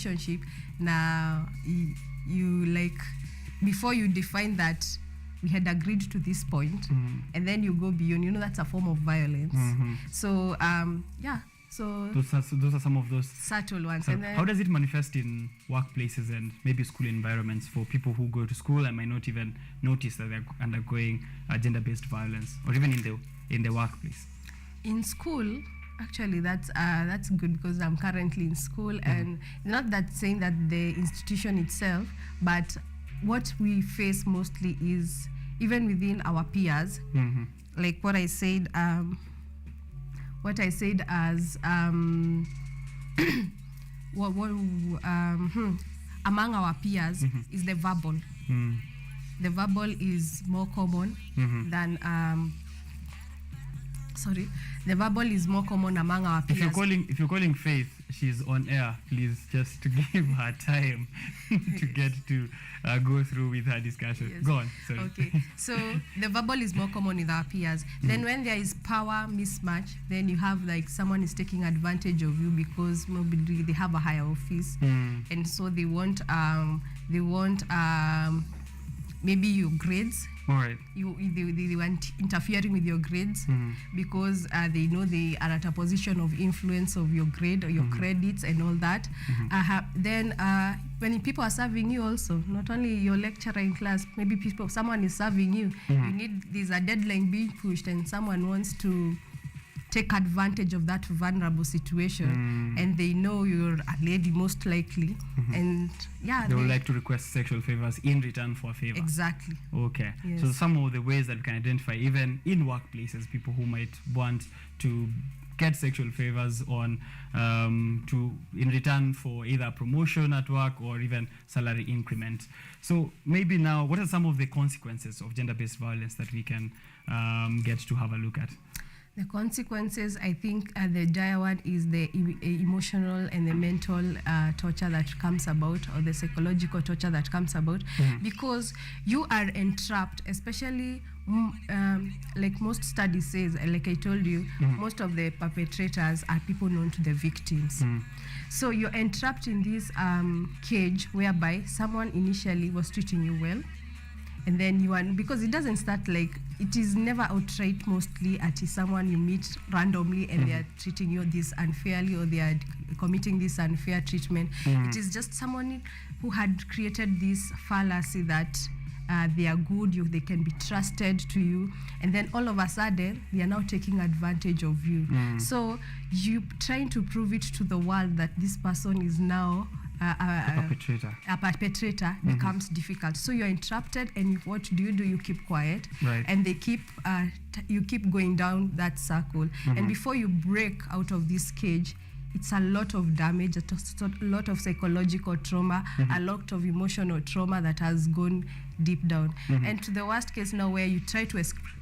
relationship now you like before you define that we had agreed to this point and then you go beyond, you know, that's a form of violence. So so those are some of those subtle ones. So and then, how does it manifest in workplaces and maybe school environments for people who go to school and might not even notice that they're undergoing gender-based violence, or even in the workplace? In school, actually, that's good because I'm currently in school, and not that saying that the institution itself, but what we face mostly is even within our peers, like what I said as among our peers is the verbal. The verbal is more common than the verbal is more common among our peers. If you're calling Faith, she's on air. Please just to give her time to get to go through with her discussion. Yes. Go on. Sorry. Okay. So the verbal is more common with our peers. Then when there is power mismatch, then you have like someone is taking advantage of you because maybe they have a higher office, and so they want maybe your grades. All right. They want interfering with your grades because they know they are at a position of influence of your grade or your credits and all that. Then when people are serving you also, not only your lecturer in class, maybe someone is serving you. There's a deadline being pushed and someone wants to take advantage of that vulnerable situation, and they know you're a lady most likely, and they would like to request sexual favors in return for a favor. Exactly. Okay. Yes. So some of the ways that we can identify, even in workplaces, people who might want to get sexual favors on in return for either promotion at work or even salary increment. So maybe now, what are some of the consequences of gender-based violence that we can get to have a look at? The consequences, I think the dire one is the emotional and the mental torture that comes about, or the psychological torture that comes about, because you are entrapped, especially like most studies says, like I told you, most of the perpetrators are people known to the victims. So you're entrapped in this cage whereby someone initially was treating you well, and then you are, because it doesn't start like, it is never outright, mostly at someone you meet randomly and they are treating you this unfairly, or they are committing this unfair treatment. It is just someone who had created this fallacy that they are good, they can be trusted to you, and then all of a sudden they are now taking advantage of you. So you trying to prove it to the world that this person is now a perpetrator becomes difficult. So you're interrupted, and what do? You keep quiet, and they keep you keep going down that circle. And before you break out of this cage, it's a lot of damage, a lot of psychological trauma, a lot of emotional trauma that has gone deep down. And to the worst case now, where you try to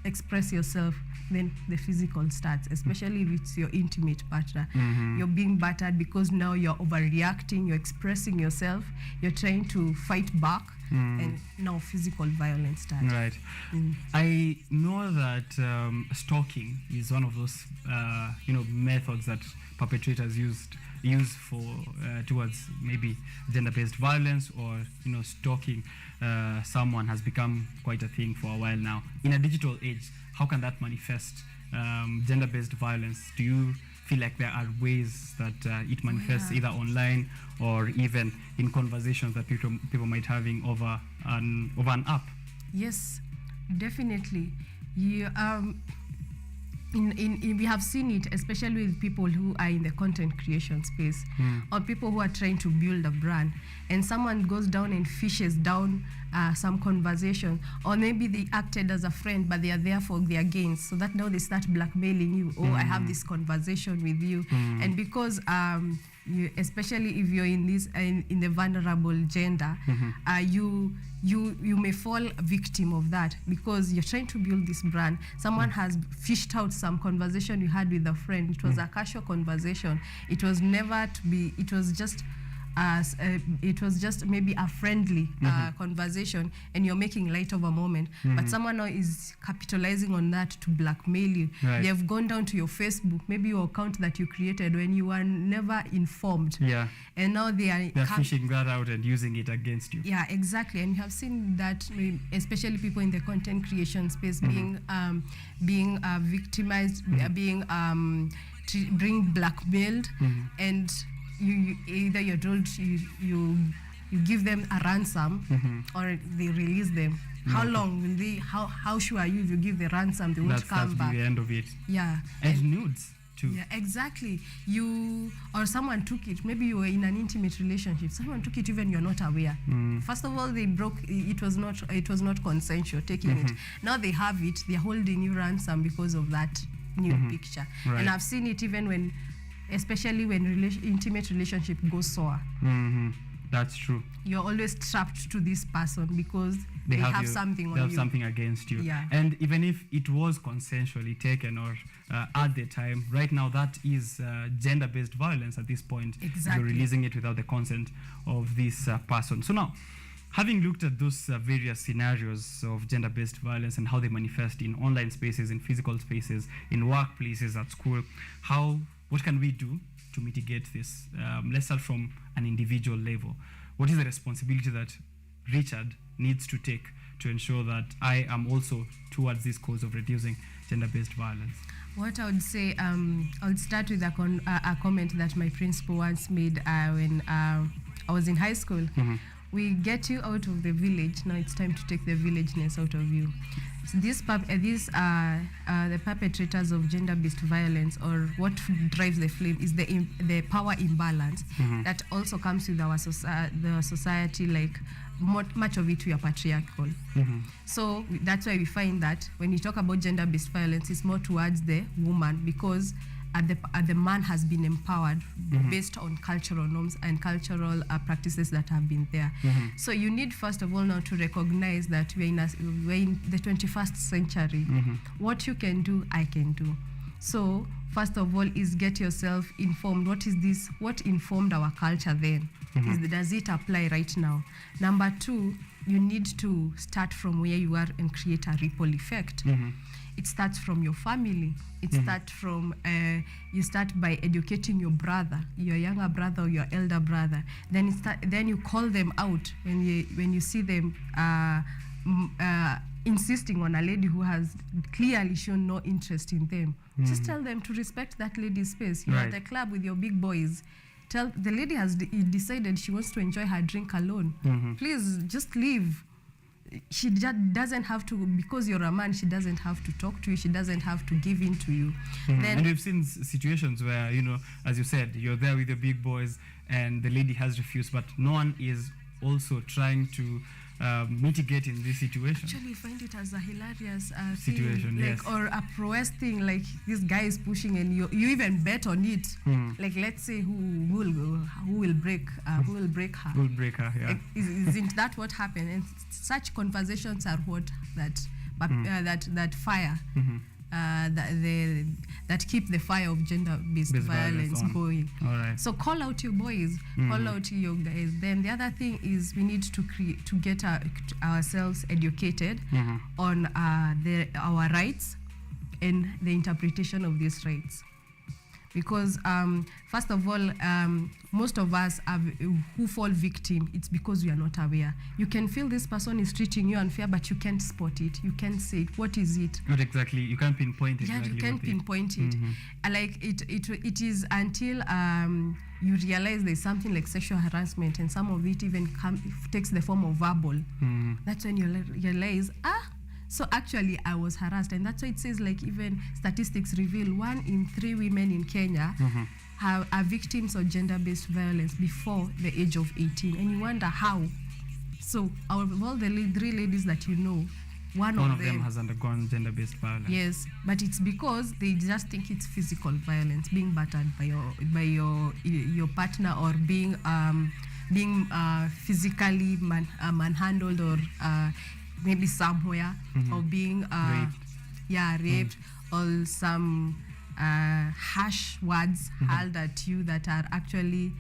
express yourself, then the physical starts, especially if it's your intimate partner. You're being battered because now you're overreacting, you're expressing yourself, you're trying to fight back, and now physical violence starts. Right. I know that stalking is one of those methods that perpetrators use for towards maybe gender-based violence, or stalking someone has become quite a thing for a while now. In a digital age, how can that manifest gender-based violence? Do you feel like there are ways that it manifests either online or even in conversations that people might having over an app? Yes, definitely. We have seen it, especially with people who are in the content creation space, or people who are trying to build a brand, and someone goes down and fishes down some conversation, or maybe they acted as a friend but they are there for their gains, so that now they start blackmailing you. I have this conversation with you, and because especially if you're in this in the vulnerable gender, you may fall a victim of that, because you're trying to build this brand. Someone has fished out some conversation you had with a friend. It was a casual conversation. It was never to be, it was just it was just maybe a friendly conversation, and you're making light of a moment. But someone now is capitalizing on that to blackmail you. Right. They have gone down to your Facebook, maybe your account that you created when you were never informed. Yeah. And now they're fishing that out and using it against you. Yeah, exactly. And you have seen that, especially people in the content creation space being victimized, being blackmailed, and you either you're told you give them a ransom or they release them. How long will they? How sure are you if you give the ransom they won't come back? That's the end of it. Yeah. And nudes too. Yeah, exactly. You or someone took it. Maybe you were in an intimate relationship. Someone took it even you're not aware. First of all, they broke. It was not consensual taking it. Now they have it. They're holding you ransom because of that nude picture. Right. And I've seen it even when, especially when intimate relationship goes sour. That's true. You're always trapped to this person because they have something on you. They have something against you. Yeah. And even if it was consensually taken or at the time, right now that is gender-based violence at this point. Exactly. You're releasing it without the consent of this person. So now, having looked at those various scenarios of gender-based violence and how they manifest in online spaces, in physical spaces, in workplaces, at school, what can we do to mitigate this? Let's start from an individual level. What is the responsibility that Richard needs to take to ensure that I am also towards this cause of reducing gender-based violence? What I would say, I would start with a comment that my principal once made when I was in high school. We get you out of the village. Now it's time to take the villageness out of you. So the perpetrators of gender-based violence, or what drives the flame, is the power imbalance that also comes with our the society. Like much of it, we are patriarchal. So that's why we find that when we talk about gender-based violence, it's more towards the woman, because the man has been empowered based on cultural norms and cultural practices that have been there. So you need, first of all, now to recognize that we're in the 21st century. What you can do, I can do. So first of all is get yourself informed. What is this? What informed our culture then? Does it apply right now? Number two, you need to start from where you are and create a ripple effect. It starts from your family. It starts from, you start by educating your brother, your younger brother or your elder brother. Then you call them out when you see them insisting on a lady who has clearly shown no interest in them. Just tell them to respect that lady's space. You're at the club with your big boys. Tell the lady has decided she wants to enjoy her drink alone. Please just leave. She doesn't have to, because you're a man, she doesn't have to talk to you, she doesn't have to give in to you. And we've seen situations where, as you said, you're there with the big boys and the lady has refused, but no one is also trying to mitigate in this situation. Actually, find it as a hilarious situation, thing, yes. Or a prowess thing, like this guy is pushing and you even bet on it. Like, let's say who will break her. Who will break her, yeah. Like, isn't that what happened? And such conversations are what that fire. That keep the fire of gender-based violence going. All right. So call out your boys, call out your guys. Then the other thing is we need to get ourselves educated on our rights and the interpretation of these rights. Because first of all, most of us who fall victim, it's because we are not aware. You can feel this person is treating you unfair, but you can't spot it. You can't say it. What is it? Not exactly. You can't pinpoint it. Yeah, you can't pinpoint it. Like it is until you realize there's something like sexual harassment, and some of it even takes the form of verbal. That's when you realize, so actually I was harassed. And that's why it says, like, even statistics reveal 1 in 3 women in Kenya are victims of gender-based violence before the age of 18. And you wonder how. So out of all the 3 ladies that you know, one of them has undergone gender-based violence. Yes, but it's because they just think it's physical violence, being battered by your partner, or being physically manhandled, or maybe somewhere, or being raped, or some harsh words hurled at you that are actually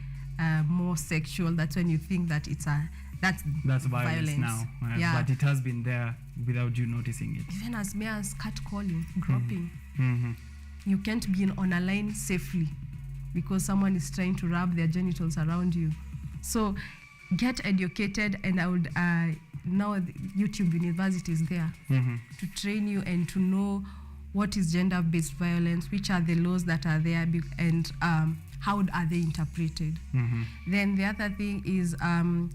more sexual, that's when you think that that's violence now. Yeah. But it has been there without you noticing it. Even as mere as catcalling, groping. Mm-hmm. You can't be on a line safely because someone is trying to rub their genitals around you. So get educated, and I would now YouTube University is there to train you and to know what is gender-based violence, which are the laws that are there, and how are they interpreted. Then the other thing is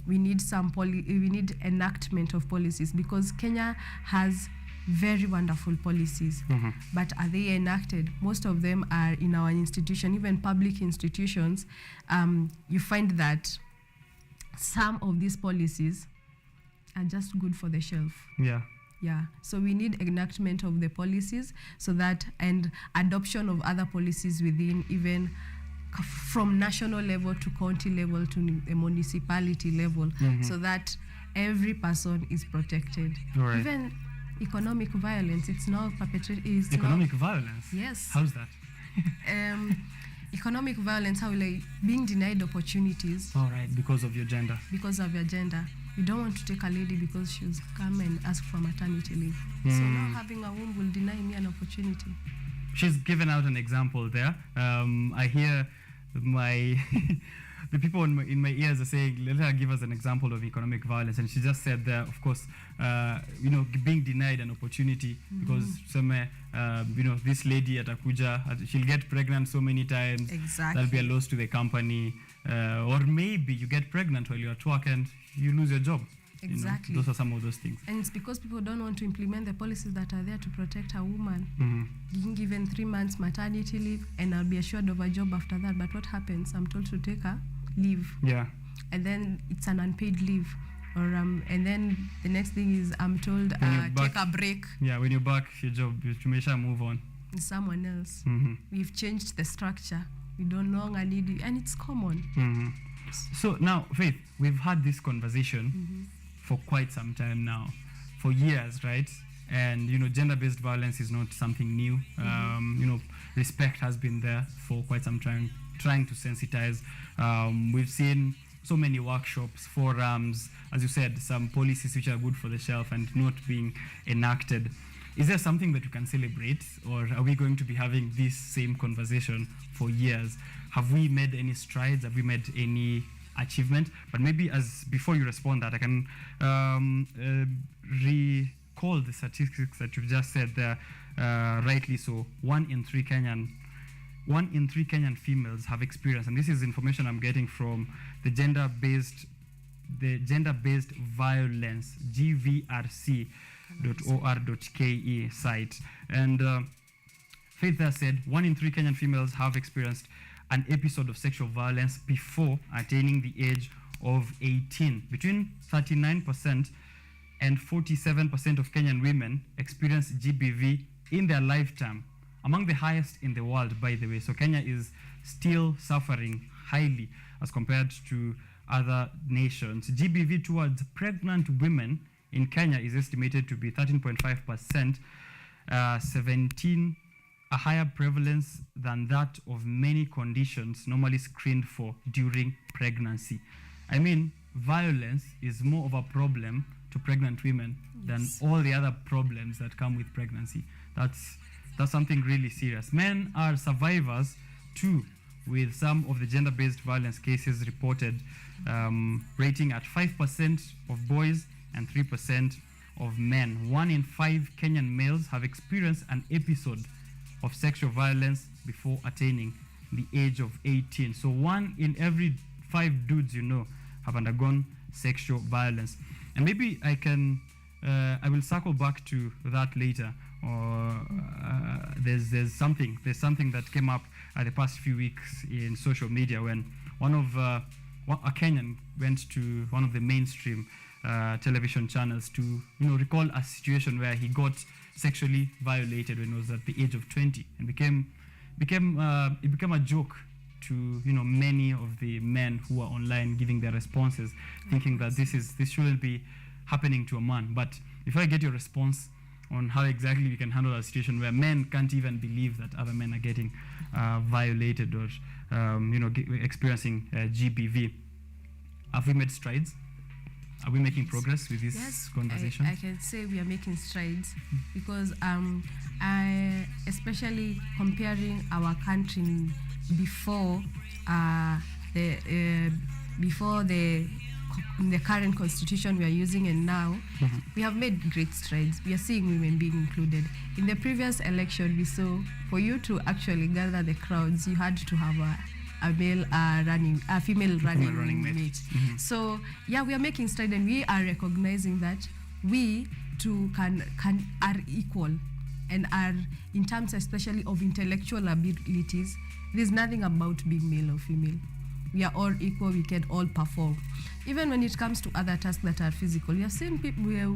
we need we need enactment of policies, because Kenya has very wonderful policies, but are they enacted? Most of them are in our institution, even public institutions. You find that some of these policies are just good for the shelf. Yeah, so we need enactment of the policies, so that, and adoption of other policies within, even from national level to county level to a municipality level, so that every person is protected. Right. Even economic violence, it's now perpetrated. Economic violence? Yes. How's that? Economic violence, how like being denied opportunities. All right, because of your gender. Because of your gender. You don't want to take a lady because she's come and asked for maternity leave. So now having a womb will deny me an opportunity. She's given out an example there. I hear the people in my ears are saying, let her give us an example of economic violence. And she just said there, of course, being denied an opportunity because this lady at Akuja, she'll get pregnant so many times. Exactly. That'll be a loss to the company. Or maybe you get pregnant while you're at work and you lose your job. Exactly. Those are some of those things. And it's because people don't want to implement the policies that are there to protect a woman. Being given 3 months maternity leave, and I'll be assured of a job after that. But what happens? I'm told to take a leave. Yeah. And then it's an unpaid leave. Or and then the next thing is I'm told take a break. Yeah, when you're back, your job, you may move on. Someone else. We've changed the structure. We don't longer need it, and it's common. So now, Faith, we've had this conversation for quite some time now, for years, right? And gender-based violence is not something new. Respect has been there for quite some time, trying to sensitize. We've seen so many workshops, forums, as you said, some policies which are good for the shelf and not being enacted. Is there something that you can celebrate, or are we going to be having this same conversation for years? Have we made any strides? Have we made any achievement? But maybe before you respond that, I can recall the statistics that you've just said there, rightly so. 1 in 3 Kenyan females have experienced, and this is information I'm getting from the gender-based violence, gvrc.or.ke site. And Faith there said 1 in 3 Kenyan females have experienced an episode of sexual violence before attaining the age of 18. Between 39% and 47% of Kenyan women experience GBV in their lifetime, among the highest in the world, by the way. So Kenya is still suffering highly as compared to other nations. GBV towards pregnant women in Kenya is estimated to be 13.5%, 17 a higher prevalence than that of many conditions normally screened for during pregnancy. I mean, violence is more of a problem to pregnant women than all the other problems that come with pregnancy. That's something really serious. Men are survivors too, with some of the gender-based violence cases reported rating at 5% of boys and 3% of men. 1 in 5 Kenyan males have experienced an episode of sexual violence before attaining the age of 18. So 1 in every 5 dudes have undergone sexual violence. And maybe I will circle back to that later. Or there's something that came up the past few weeks in social media when a Kenyan went to one of the mainstream television channels to recall a situation where he got sexually violated when he was at the age of 20, and it became a joke to many of the men who are online giving their responses, thinking that this shouldn't be happening to a man. But if I get your response on how exactly we can handle a situation where men can't even believe that other men are getting violated or experiencing GBV. Have we made strides? Are we making progress with this conversation? I can say we are making strides because especially comparing our country before the current constitution we are using and now, we have made great strides. We are seeing women being included. In the previous election, we saw for you to actually gather the crowds, you had to have a female running mate. So yeah, we are making strides, and we are recognizing that we too are equal, and are, in terms especially of intellectual abilities, there's nothing about being male or female. We are all equal, we can all perform. Even when it comes to other tasks that are physical, we have seen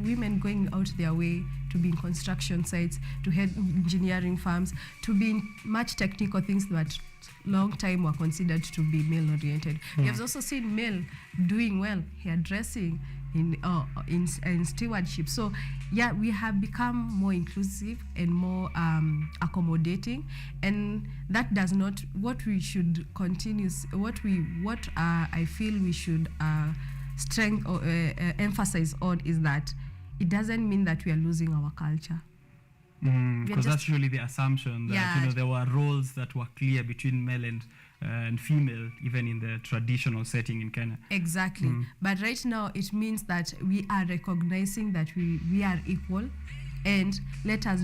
women going out their way to be in construction sites, to head engineering firms, to be in much technical things that long time were considered to be male-oriented. We have also seen male doing well, hairdressing, in stewardship. So yeah, we have become more inclusive and more accommodating, and that does not, what we should continue, I feel we should strengthen or emphasize on is that it doesn't mean that we are losing our culture. Because that's usually the assumption that there were roles that were clear between male and female, even in the traditional setting in Kenya. Exactly. But right now, it means that we are recognizing that we are equal, and let us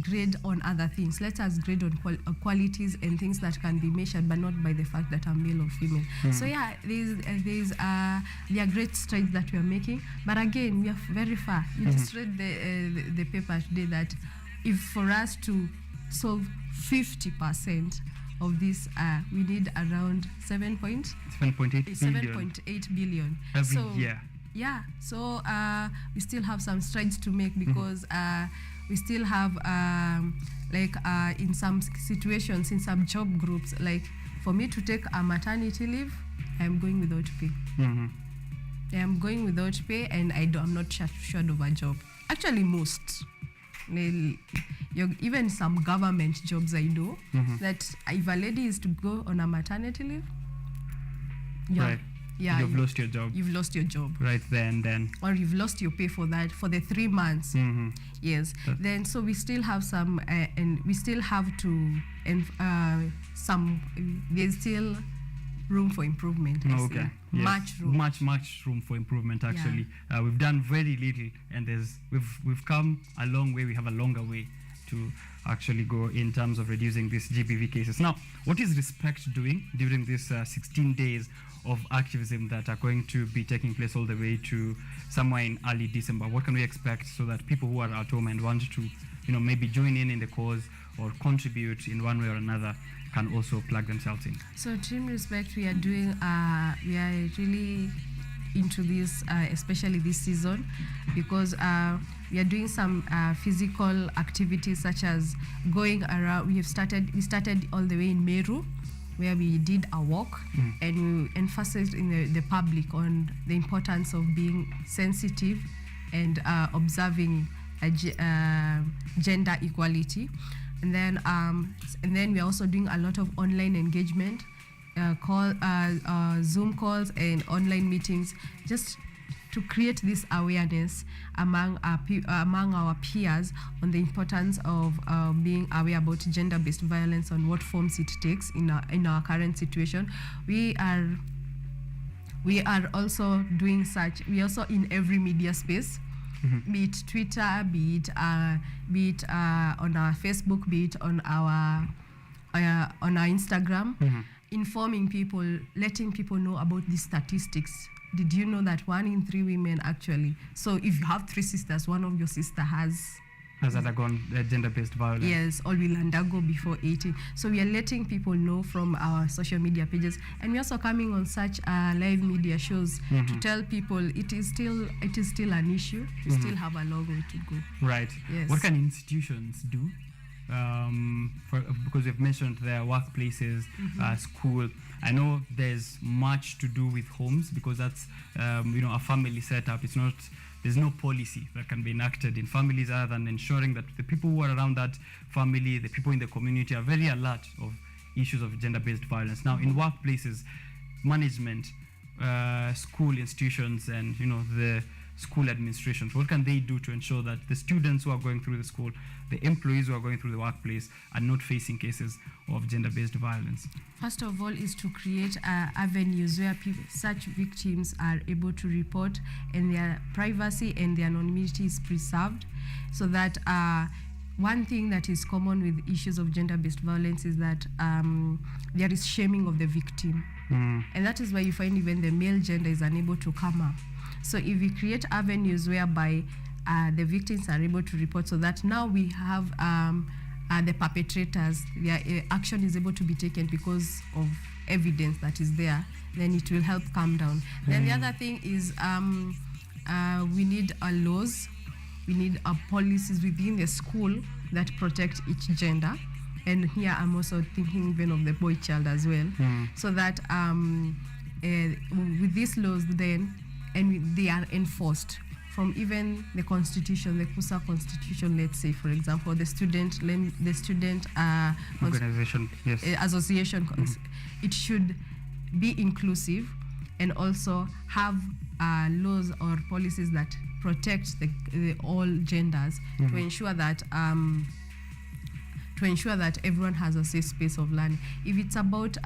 grade on other things. Let us grade on qualities and things that can be measured, but not by the fact that I'm male or female. So yeah, there are great strides that we are making, but again, we are very far. You just read the paper today that if for us to solve 50% of this, we need around 7.8 billion every year. Yeah, so we still have some strides to make, because we still have in some situations, in some job groups, like for me to take a maternity leave, I'm going without pay. I am going without pay, and I'm not short of a job. Actually, most. Even some government jobs I know, that if a lady is to go on a maternity leave, you've lost your job. You've lost your job. Right then. Or you've lost your pay for that, for the 3 months. Yes. Then, so we still have some, and we still have to, and there's still room for improvement. Okay. Yes. Much room for improvement, actually. We've done very little, and we've come a long way. We have a longer way to actually go in terms of reducing these GBV cases. Now, what is Respect doing during this 16 days of activism that are going to be taking place all the way to somewhere in early December? What can we expect so that people who are at home and want to, maybe join in the cause or contribute in one way or another can also plug themselves in? So Team Respect, we are doing, we are really into this, especially this season, because we are doing some physical activities, such as going around. We started all the way in Meru, where we did a walk, and we emphasized in the public on the importance of being sensitive and observing gender equality. And then we are also doing a lot of online engagement, Zoom calls and online meetings, just to create this awareness among our peers on the importance of being aware about gender-based violence and what forms it takes in our current situation. We are also doing such. We are also in every media space, be it Twitter, be it on our Facebook, be it on our Instagram, informing people, letting people know about these statistics. Did you know that 1 in 3 women actually? So if you have 3 sisters, one of your sister has undergone gender-based violence. Yes, or will undergo before 18. So we are letting people know from our social media pages, and we're also coming on such live media shows to tell people it is still an issue. We still have a long way to go. Right. Yes. What can institutions do? Because we've mentioned their workplaces, school. I know there's much to do with homes, because that's a family setup. There's no policy that can be enacted in families other than ensuring that the people who are around that family, the people in the community, are very alert of issues of gender-based violence. Now, in workplaces, management, school institutions, and the school administrations, what can they do to ensure that the students who are going through the school, the employees who are going through the workplace, are not facing cases of gender-based violence? First of all, is to create avenues where such victims are able to report, and their privacy and their anonymity is preserved, so that one thing that is common with issues of gender-based violence is that there is shaming of the victim. And that is why you find even the male gender is unable to come up. So if we create avenues whereby the victims are able to report, so that now we have the perpetrators, their action is able to be taken because of evidence that is there, then it will help calm down. Then the other thing is we need laws, we need policies within the school that protect each gender. And here I'm also thinking even of the boy child as well, so that with these laws then, and they are enforced from even the constitution, the KUSA constitution, let's say, for example, the student Organization, yes. Association, it should be inclusive and also have laws or policies that protect the all genders, to ensure that everyone has a safe space of learning. If it's about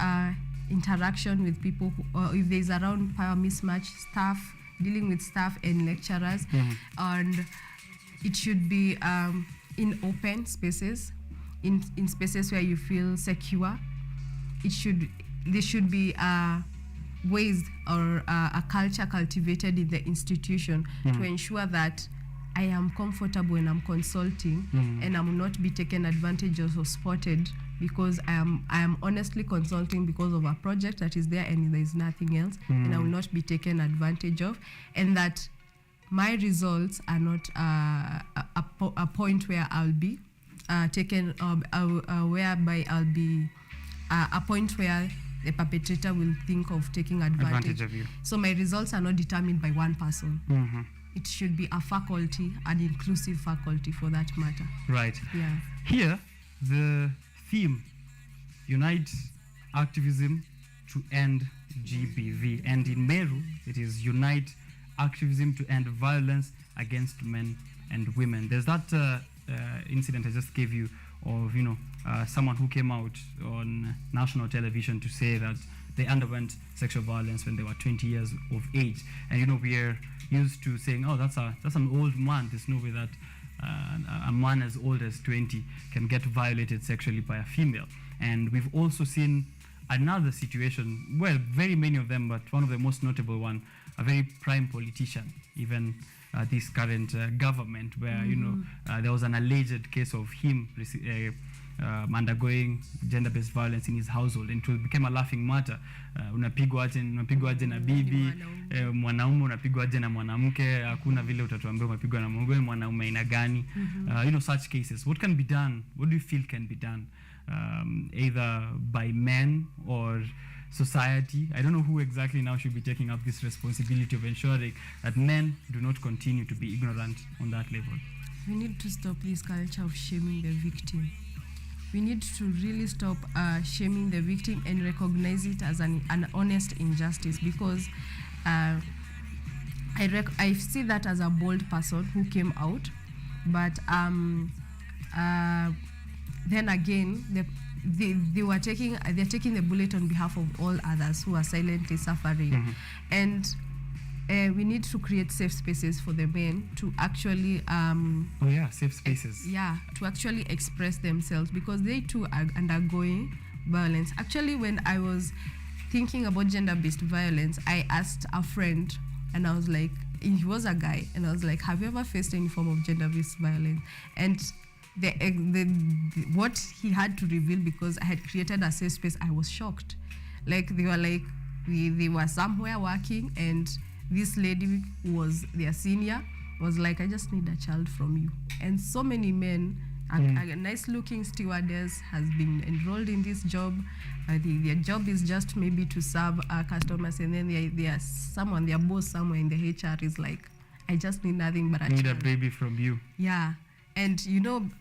interaction with people, or if there's around power mismatch, staff, dealing with staff and lecturers, and it should be in open spaces, in spaces where you feel secure. There should be ways or a culture cultivated in the institution to ensure that I am comfortable when I'm consulting, and I will not be taken advantage of or spotted because I am honestly consulting because of a project that is there and there is nothing else, and I will not be taken advantage of, and that my results are not a point where I'll be taken, whereby I'll be a point where the perpetrator will think of taking advantage of you. So my results are not determined by one person. It should be a faculty, an inclusive faculty for that matter. Right. Yeah. Here, the theme, unite activism to end GBV. And in Meru, it is unite activism to end violence against men and women. There's that incident I just gave you of, someone who came out on national television to say that they underwent sexual violence when they were 20 years of age. And, we are used to saying, oh, that's an old man. There's no way that a man as old as 20 can get violated sexually by a female. And we've also seen another situation, well, very many of them, but one of the most notable one, a very prime politician, even this current government, where, there was an alleged case of him undergoing gender-based violence in his household, and it became a laughing matter. Unapigwa aje na bibi, mwanaume unapigwa aje na mwanamke, hakuna vile utatuambia umepigwa na mwanaume aina gani. Such cases. What can be done? What do you feel can be done? Either by men or society? I don't know who exactly now should be taking up this responsibility of ensuring that men do not continue to be ignorant on that level. We need to stop this culture of shaming the victim. We need to really stop shaming the victim and recognize it as an honest injustice, because I see that as a bold person who came out, but then again, they're taking the bullet on behalf of all others who are silently suffering. And we need to create safe spaces for the men to actually safe spaces. To actually express themselves, because they too are undergoing violence. Actually, when I was thinking about gender-based violence, I asked a friend, and I was like, he was a guy, and I was like, have you ever faced any form of gender-based violence? And what he had to reveal, because I had created a safe space, I was shocked. Like, they were like, they were somewhere working, and this lady who was their senior was like, I just need a child from you. And so many men, a nice-looking stewardess has been enrolled in this job. Their job is just maybe to serve our customers, and then their boss somewhere in the HR is like, I just need nothing but a child. Need a baby from you. Yeah. And,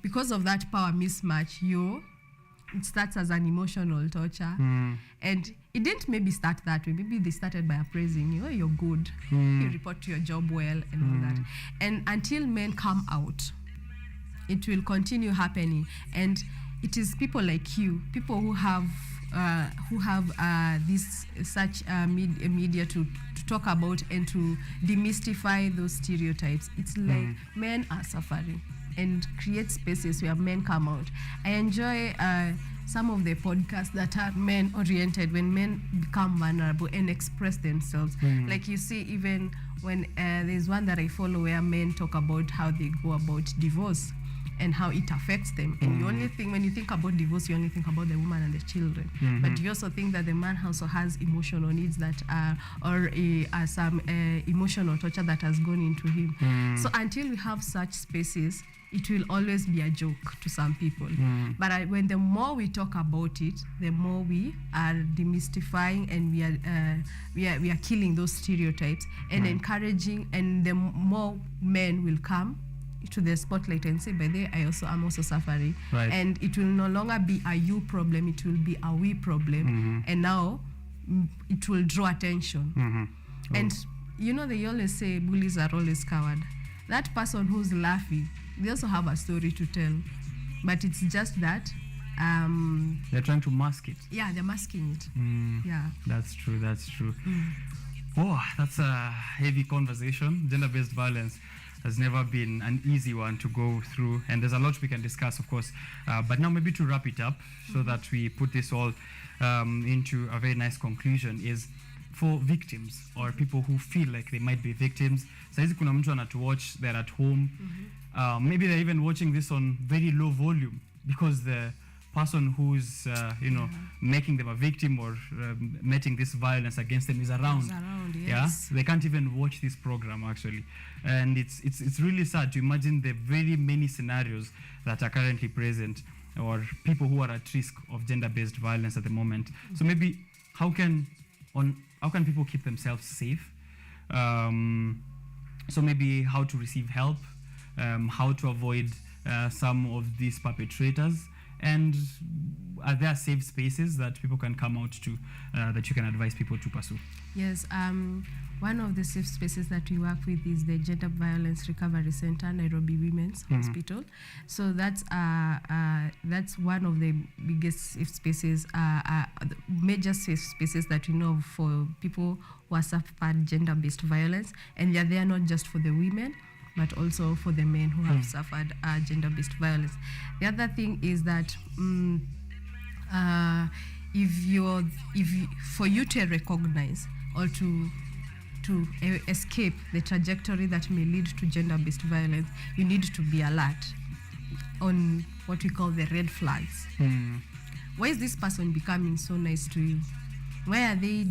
because of that power mismatch, it starts as an emotional torture. And it didn't maybe start that way. Maybe they started by appraising you. Oh, you're good. You report to your job well and all that. And until men come out, it will continue happening. And it is people like you, people who have this such media to talk about and to demystify those stereotypes. It's like men are suffering, and create spaces where men come out. I enjoy some of the podcasts that are men oriented, when men become vulnerable and express themselves. Like you see, even when there's one that I follow where men talk about how they go about divorce and how it affects them. And you only think, when you think about divorce, you only think about the woman and the children. But you also think that the man also has emotional needs that are, or some emotional torture that has gone into him. So until we have such spaces, it will always be a joke to some people. But when the more we talk about it, the more we are demystifying, and we are killing those stereotypes and encouraging, and the more men will come to the spotlight and say, by the way, I'm also suffering. And it will no longer be a you problem, it will be a we problem. And now it will draw attention. And you know, they always say bullies are always coward. That person who's laughing, they also have a story to tell, but it's just that they're trying to mask it. Yeah, they're masking it. Yeah, that's true. Oh, that's a heavy conversation. Gender-based violence has never been an easy one to go through, and there's a lot we can discuss, of course, but now maybe to wrap it up, so that we put this all into a very nice conclusion, is for victims or people who feel like they might be victims. Saizi kuna mtu anatu watch, they're at home, maybe they're even watching this on very low volume because the person who's making them a victim or meting this violence against them is around. Yes. They can't even watch this program actually, and it's really sad to imagine the very many scenarios that are currently present, or people who are at risk of gender-based violence at the moment. So maybe how can people keep themselves safe? So maybe how to receive help, how to avoid some of these perpetrators, and are there safe spaces that people can come out to, that you can advise people to pursue? Yes, one of the safe spaces that we work with is the Gender Violence Recovery Center, Nairobi Women's Hospital. So that's one of the biggest safe spaces, major safe spaces that we know of for people who have suffered gender-based violence, and they are there not just for the women, but also for the men who have suffered gender-based violence. The other thing is that for you to recognize or to escape the trajectory that may lead to gender-based violence, you need to be alert on what we call the red flags. Why is this person becoming so nice to you? Why are they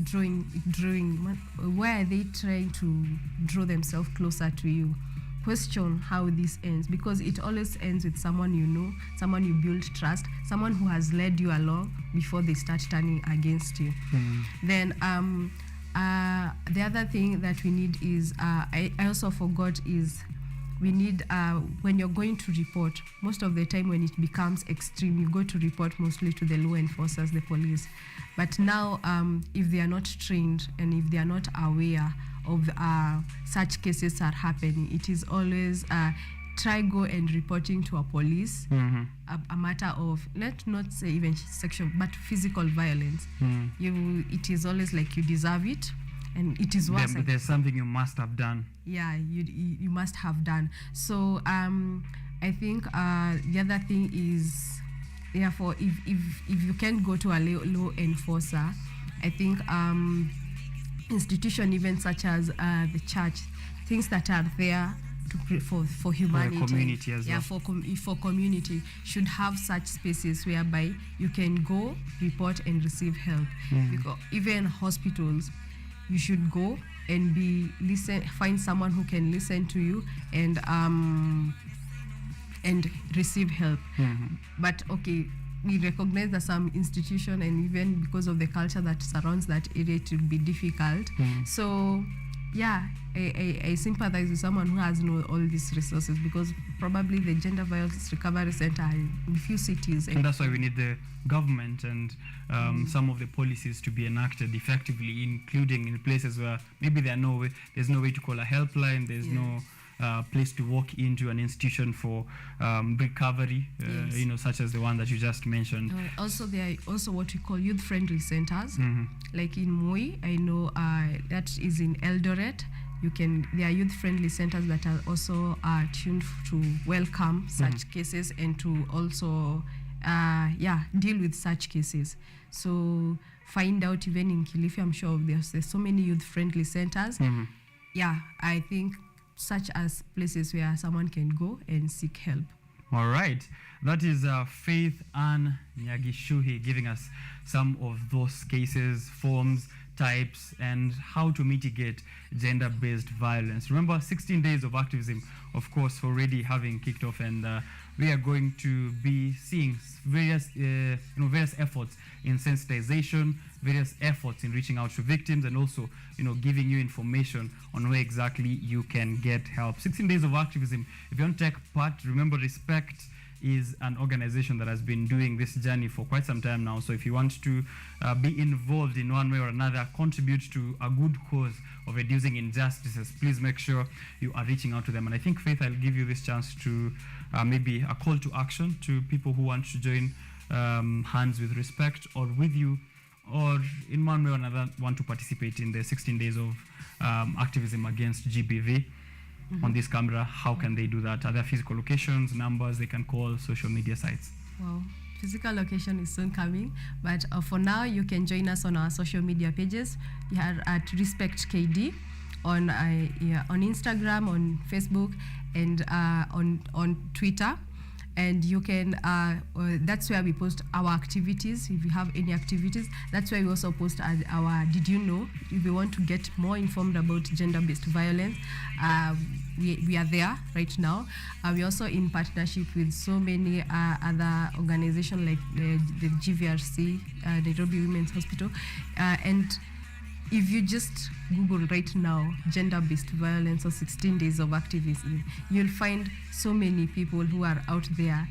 why are they trying to draw themselves closer to you? Question how this ends, because it always ends with someone you know, someone you build trust, someone who has led you along before they start turning against you. Then the other thing that we need is, I also forgot, is we need, when you're going to report, most of the time when it becomes extreme, you go to report mostly to the law enforcers, the police. But now, if they are not trained and if they are not aware of such cases are happening, it is always try go and reporting to a police a matter of, let's not say even sexual, but physical violence. It is always like you deserve it, and it is worse. There's something you must have done. Yeah, you must have done. So I think the other thing is, therefore, if you can go to a law enforcer, I think institution even such as the church, things that are there for humanity, for community as well. For community, should have such spaces whereby you can go report and receive help. Because even hospitals, you should go and find someone who can listen to you and receive help. But okay, we recognize that some institution, and even because of the culture that surrounds that area, it will be difficult. So yeah, I sympathize with someone who has no all these resources, because probably the Gender Violence Recovery Center are in few cities. And that's why we need the government and some of the policies to be enacted effectively, including in places where maybe there's no way to call a helpline, there's no place to walk into an institution for recovery, such as the one that you just mentioned. Also, there are also what we call youth-friendly centers. Like in Moi, I know that is in Eldoret. There are youth-friendly centers that are also tuned to welcome such cases and to also deal with such cases. So find out, even in Kilifi, I'm sure there's so many youth-friendly centers. Yeah, I think such as places where someone can go and seek help. All right. That is Faith Ann Nyagishuhi giving us some of those cases, forms, types, and how to mitigate gender-based violence. Remember, 16 days of activism, of course, already having kicked off, and we are going to be seeing various efforts in sensitization, various efforts in reaching out to victims, and also, giving you information on where exactly you can get help. 16 days of activism. If you want to take part, remember, Respect is an organization that has been doing this journey for quite some time now. So if you want to be involved in one way or another, contribute to a good cause of reducing injustices, please make sure you are reaching out to them. And I think, Faith, I'll give you this chance to maybe a call to action to people who want to join hands with Respect, or with you, or in one way or another want to participate in the 16 days of activism against GBV. On this camera, how can they do that? Are there physical locations, numbers they can call, social media sites? Well, physical location is soon coming, but for now, you can join us on our social media pages. We are at Respect KD on Instagram, on Facebook, and on Twitter. And you can, that's where we post our activities. If you have any activities, that's where we also post our Did You Know? If you want to get more informed about gender-based violence, we are there right now. We're also in partnership with so many other organizations like the GVRC, Nairobi Women's Hospital. And if you just Google right now, gender-based violence or 16 days of activism, you'll find so many people who are out there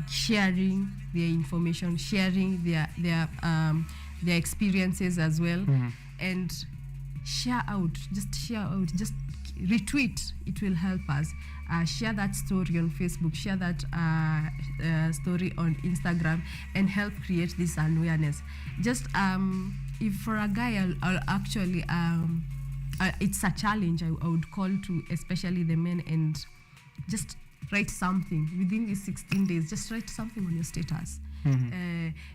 sharing their information, sharing their experiences as well. And share out, just retweet. It will help us. Share that story on Facebook, share that story on Instagram, and help create this awareness. Just if for a guy, I'll actually, it's a challenge I would call to especially the men, and just write something within these 16 days. Just write something on your status.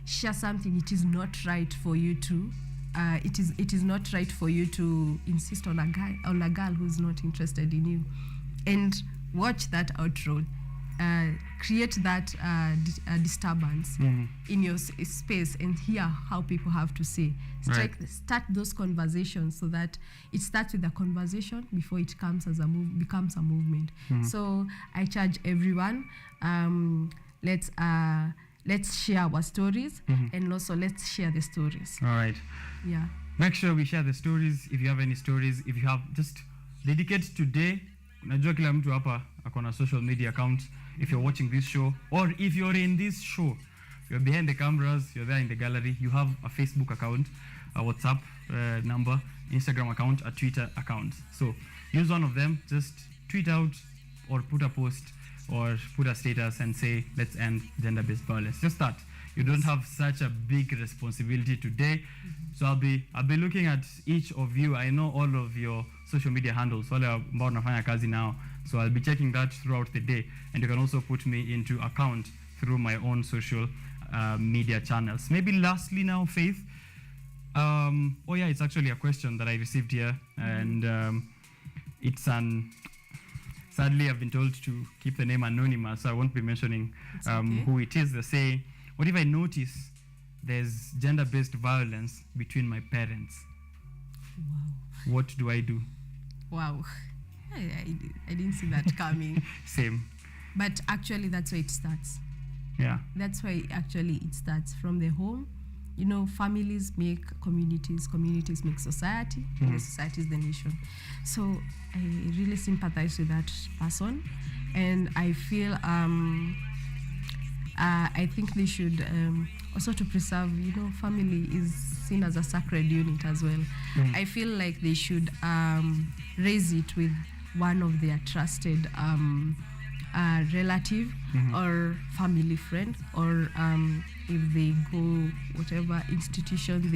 Share something. It is not right for you to. It is not right for you to insist on a girl who's not interested in you, and watch that outroll. Create that disturbance in your space, and hear how people have to say. Start those conversations, so that it starts with a conversation before it becomes a movement. So I charge everyone, let's share our stories, and also let's share the stories. All right. Yeah. Make sure we share the stories. If you have any stories, if you have, just dedicate today. Najua kila mtu hapa akona social media account. If you're watching this show, or if you're in this show, you're behind the cameras, you're there in the gallery, you have a Facebook account, a WhatsApp number, Instagram account, a Twitter account. So use one of them. Just tweet out or put a post or put a status and say, let's end gender-based violence. Just start. You don't have such a big responsibility today. So I'll be looking at each of you. I know all of your social media handles, wale ambao nafanya kazi now. So I'll be checking that throughout the day. And you can also put me into account through my own social media channels. Maybe lastly now, Faith. It's actually a question that I received here. And sadly, I've been told to keep the name anonymous, so I won't be mentioning who it is. They're saying, what if I notice there's gender-based violence between my parents? Wow. What do I do? Wow. I didn't see that coming. Same. But actually, that's where it starts. Yeah. That's why actually it starts from the home. you know, families make communities, communities make society, and the society is the nation. So I really sympathize with that person, and I feel I think they should also to preserve, you know, family is seen as a sacred unit as well. I feel like they should raise it with one of their trusted relative or family friend, or if they go whatever institution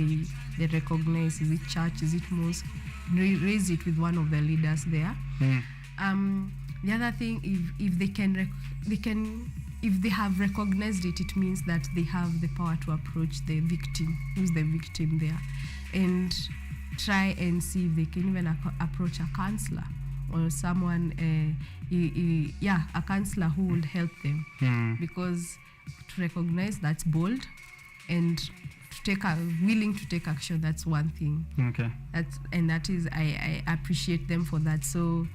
they recognize, is it church, is it mosque, raise it with one of the leaders there. The other thing, if they can if they have recognized it, it means that they have the power to approach the victim, who's the victim there, and try and see if they can even approach a counselor or someone, a counselor who would help them. Because to recognize, that's bold, and to willing to take action, that's one thing. Okay. That is, I appreciate them for that. So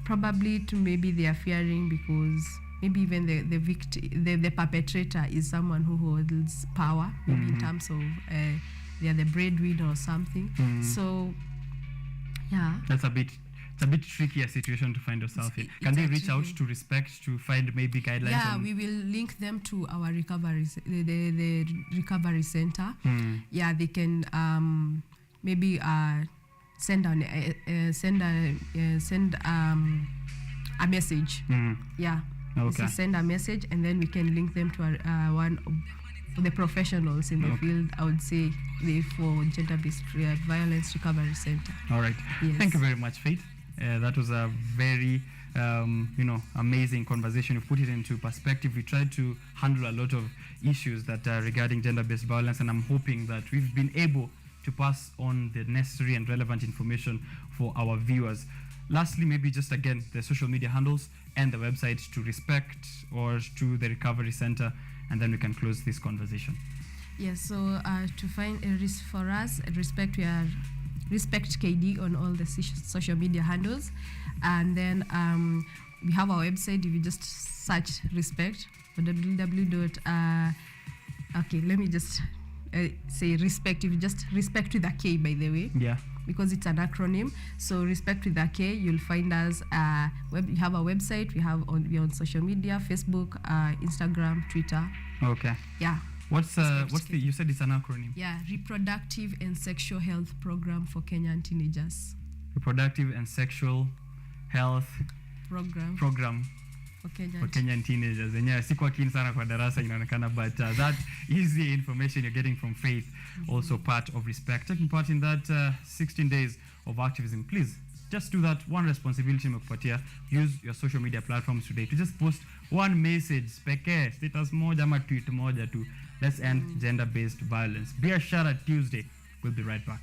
probably maybe they are fearing because maybe even the victim, the perpetrator is someone who holds power, maybe in terms of they are the breadwinner or something. So yeah, it's a bit trickier situation to find yourself in. Can they reach out to Respect to find maybe guidelines? Yeah, we will link them to our recovery, the recovery center. Yeah, they can maybe send a message. Yeah. Okay. Send a message, and then we can link them to one of the professionals in the field. I would say for gender-based violence recovery center. All right. Yes. Thank you very much, Faith. That was a very amazing conversation. You put it into perspective. We tried to handle a lot of issues that are regarding gender-based violence, and I'm hoping that we've been able to pass on the necessary and relevant information for our viewers. Lastly, maybe just again the social media handles and the website to Respect or to the Recovery Center, and then we can close this conversation. Yes, so to find for us at Respect, we are Respect KD on all the social media handles, and then we have our website. If you just search Respect, okay, let me just say Respect. If you just Respect with a K, by the way. Yeah. Because it's an acronym. So Respect with a K, you'll find us. We have a website. We're on social media: Facebook, Instagram, Twitter. Okay. Yeah. What's you said it's an acronym? Yeah, Reproductive and Sexual Health Program for Kenyan Teenagers. Reproductive and Sexual Health Program for Kenyan teenagers. Yenyewe sikuwa keen sana kwa darasa inaonekana, but that is the information you're getting from Faith, also part of Respect. Taking part in that 16 days of activism. Please, just do that. One responsibility nimekupatia. Use your social media platforms today to just post one message, pekee, status moja ama tweet moja tu. Let's end gender-based violence. Biashara Tuesday. We'll be right back.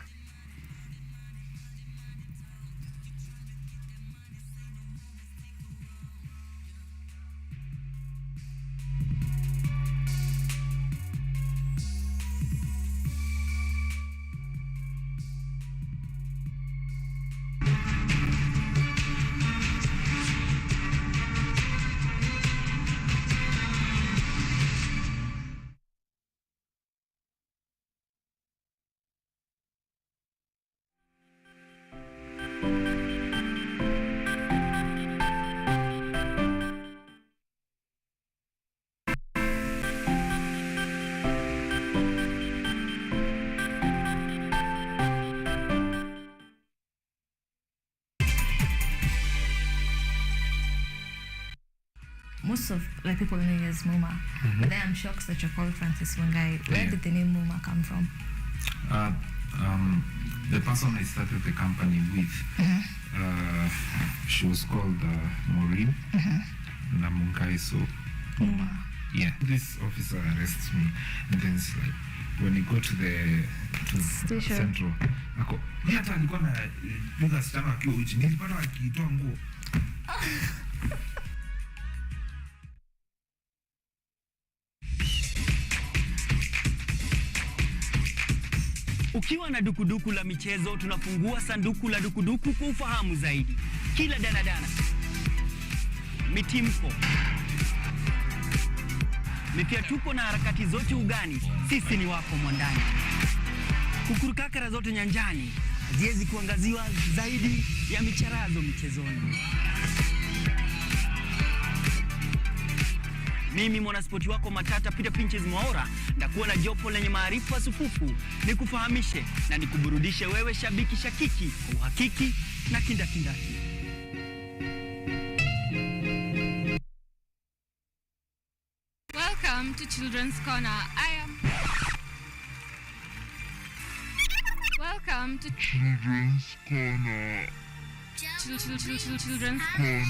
Most of like people know you as Muma, but then I'm shocked that you're called Francis Wangai. Where did the name Muma come from? The person I started the company with, she was called Maureen Namungai. So yeah, this officer arrests me, and then it's like when you go to the central, ako mimi hata alikuwa na piga stama akiwa uchi, nilipata akitoa nguo. Ukiwa na dukuduku la michezo, tunafungua sanduku la dukuduku kwa ufahamu zaidi. Kila danadana, mitimko, mifyatuko na harakati zote ugani, sisi ni wako mwandani. Kukurukakara zote nyanjani haziwezi kuangaziwa zaidi ya micharazo michezoni. Mimi mwanaspoti wako matata Peter Pinches Mwaora ndakuwa na jopo lenye maarifa sufufu, nikufahamishe na nikuburudishe wewe shabiki shakiki kwa uhakiki na kindakindaki. Welcome to Children's Corner. Welcome to Children's Corner. Children's Corner.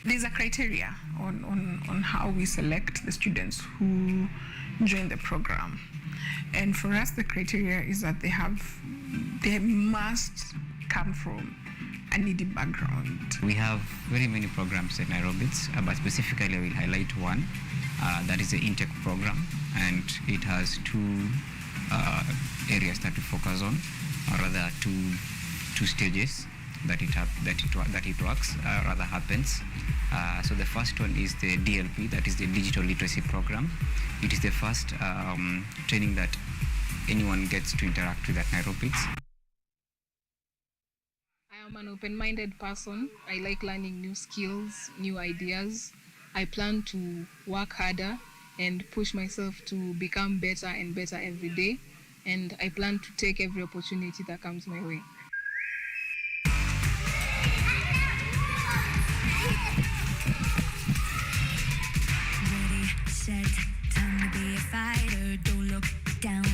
There's a criteria on how we select the students who join the program. And for us, the criteria is that they must come from a needy background. We have very many programs at Nairobi, but specifically I will highlight one. That is the intake program, and it has two areas that we focus on, or rather two stages that it works, rather happens. So the first one is the DLP, that is the Digital Literacy Program. It is the first training that anyone gets to interact with at Nairobi. I am an open-minded person. I like learning new skills, new ideas. I plan to work harder and push myself to become better and better every day. And I plan to take every opportunity that comes my way. Time to be a fighter, don't look down,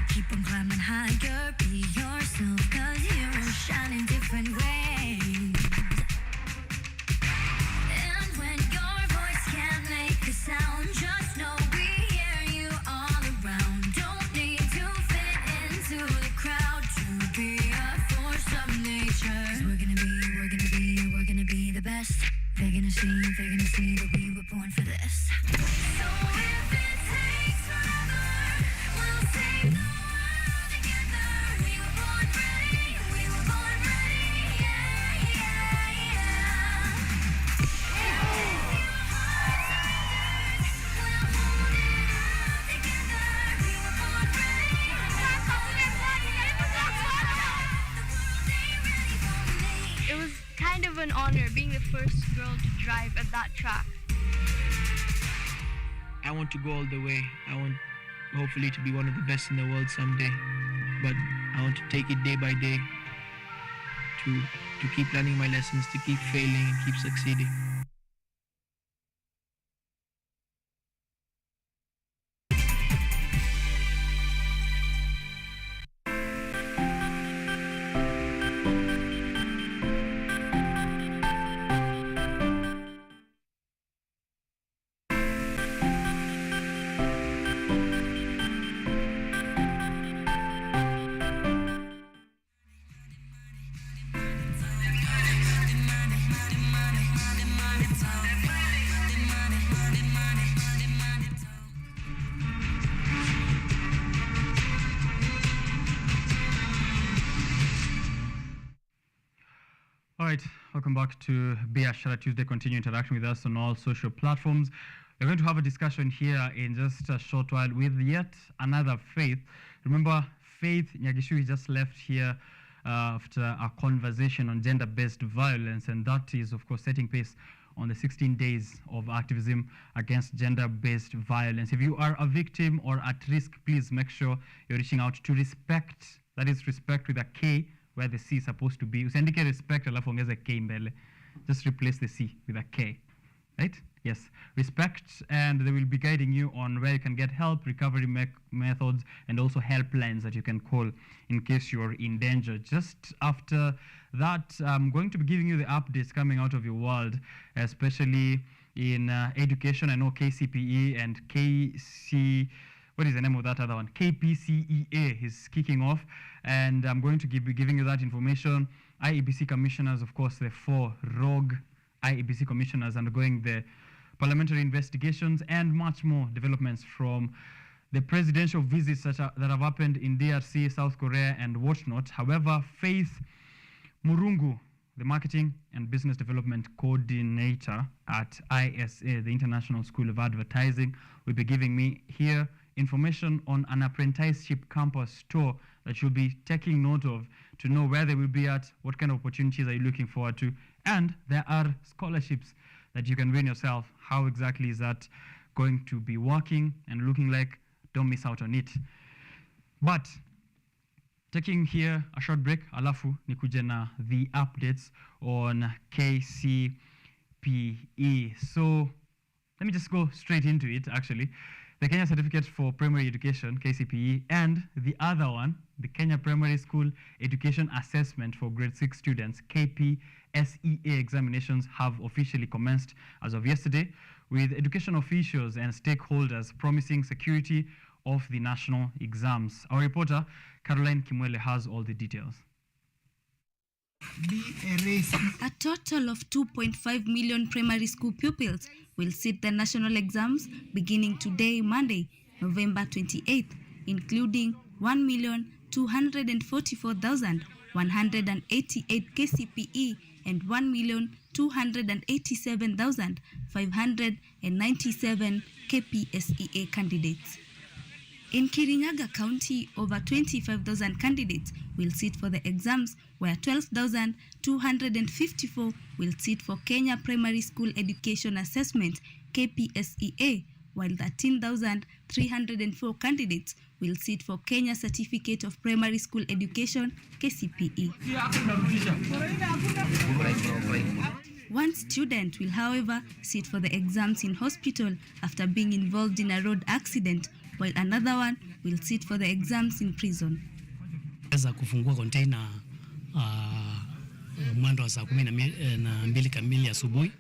keep on climbing higher, be yourself, cause you shine in different ways. And when your voice can't make a sound, just know we hear you all around. Don't need to fit into the crowd to be a force of nature. 'Cause we're gonna be the best. They're gonna see that we were born for this. So if it takes forever, we'll save the world together. We were born ready, yeah, yeah, yeah. If your heart surrenders, we'll hold it all together. We were born ready, the world ain't ready for me. It was kind of an honor being the first girl to drive at that track. I want to go all the way. I want hopefully to be one of the best in the world someday. But I want to take it day by day to keep learning my lessons, to keep failing and keep succeeding. All right, welcome back to Biashara Tuesday. Continue interacting with us on all social platforms. We're going to have a discussion here in just a short while with yet another Faith. Remember, Faith Nyagishui just left here after a conversation on gender-based violence, and that is, of course, setting pace on the 16 days of activism against gender-based violence. If you are a victim or at risk, please make sure you're reaching out to respect. That is respect with a K, where the C is supposed to be. Usiandike respect alafu ongeza K mbele. Just replace the C with a K, right? Yes, respect, and they will be guiding you on where you can get help, recovery methods, and also helplines that you can call in case you are in danger. Just after that, I'm going to be giving you the updates coming out of your world, especially in education. I know KCPE and what is the name of that other one? KPCEA is kicking off, and I'm going to be giving you that information. IEBC commissioners, of course, the 4 rogue IEBC commissioners undergoing the parliamentary investigations, and much more developments from the presidential visits that have happened in DRC, South Korea, and whatnot. However, Faith Murungu, the Marketing and Business Development Coordinator at ISA, the International School of Advertising, will be giving me here information on an apprenticeship campus store that you'll be taking note of to know where they will be at, what kind of opportunities are you looking forward to, and there are scholarships that you can win yourself. How exactly is that going to be working and looking like? Don't miss out on it. But taking here a short break, alafu nikuje na the updates on KCPE. So let me just go straight into it, actually. The Kenya Certificate for Primary Education, KCPE, and the other one, the Kenya Primary School Education Assessment for Grade 6 students, KPSEA examinations have officially commenced as of yesterday, with education officials and stakeholders promising security of the national exams. Our reporter, Caroline Kimwele, has all the details. A total of 2.5 million primary school pupils will sit the national exams beginning today, Monday, November 28th, including 1,244,188 KCPE and 1,287,597 KPSEA candidates. In Kirinyaga County, over 25,000 candidates will sit for the exams, where 12,254 will sit for Kenya Primary School Education Assessment, KPSEA, while 13,304 candidates will sit for Kenya Certificate of Primary School Education, KCPE. One student will, however, sit for the exams in hospital after being involved in a road accident, while another one will sit for the exams in prison. Weza kufungua container mwendo wa saa 12 kamili asubuhi,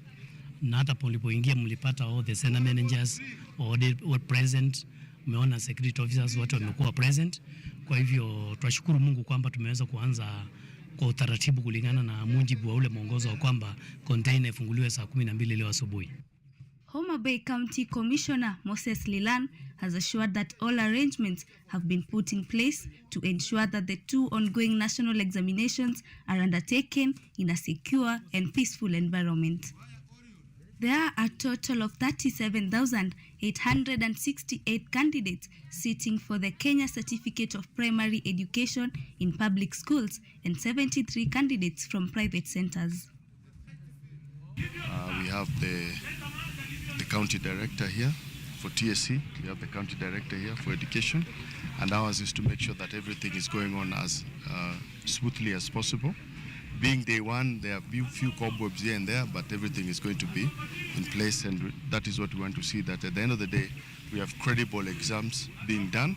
na hata polipoingia mlipata all the center managers all present, umeona security officers wote wamekuwa present. Kwa hivyo tunashukuru Mungu kwamba tumeweza kuanza kwa utaratibu kulingana na mujibu wa ule mwongozo wa kwamba container ifunguliwe saa 12 leo asubuhi. Homa Bay County Commissioner Moses Lilan has assured that all arrangements have been put in place to ensure that the 2 ongoing national examinations are undertaken in a secure and peaceful environment. There are a total of 37,868 candidates sitting for the Kenya Certificate of Primary Education in public schools and 73 candidates from private centers. We have the county director here for TSC. We have the county director here for education, and ours is to make sure that everything is going on as smoothly as possible. Being day one, there are few cobwebs here and there, but everything is going to be in place, and that is what we want to see, that at the end of the day, we have credible exams being done.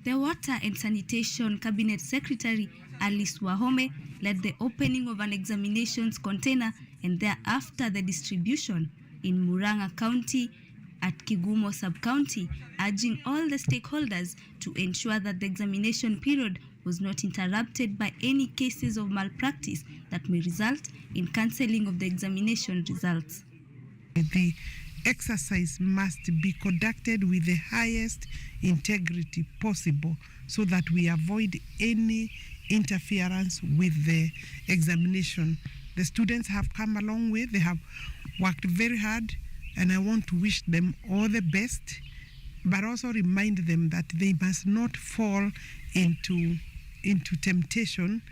The Water and Sanitation Cabinet Secretary Alice Wahome led the opening of an examinations container and thereafter the distribution in Murang'a County at Kigumo Sub-County, urging all the stakeholders to ensure that the examination period was not interrupted by any cases of malpractice that may result in cancelling of the examination results. The exercise must be conducted with the highest integrity possible so that we avoid any interference with the examination. The students have come a long way. They have worked very hard, and I want to wish them all the best, but also remind them that they must not fall into temptation.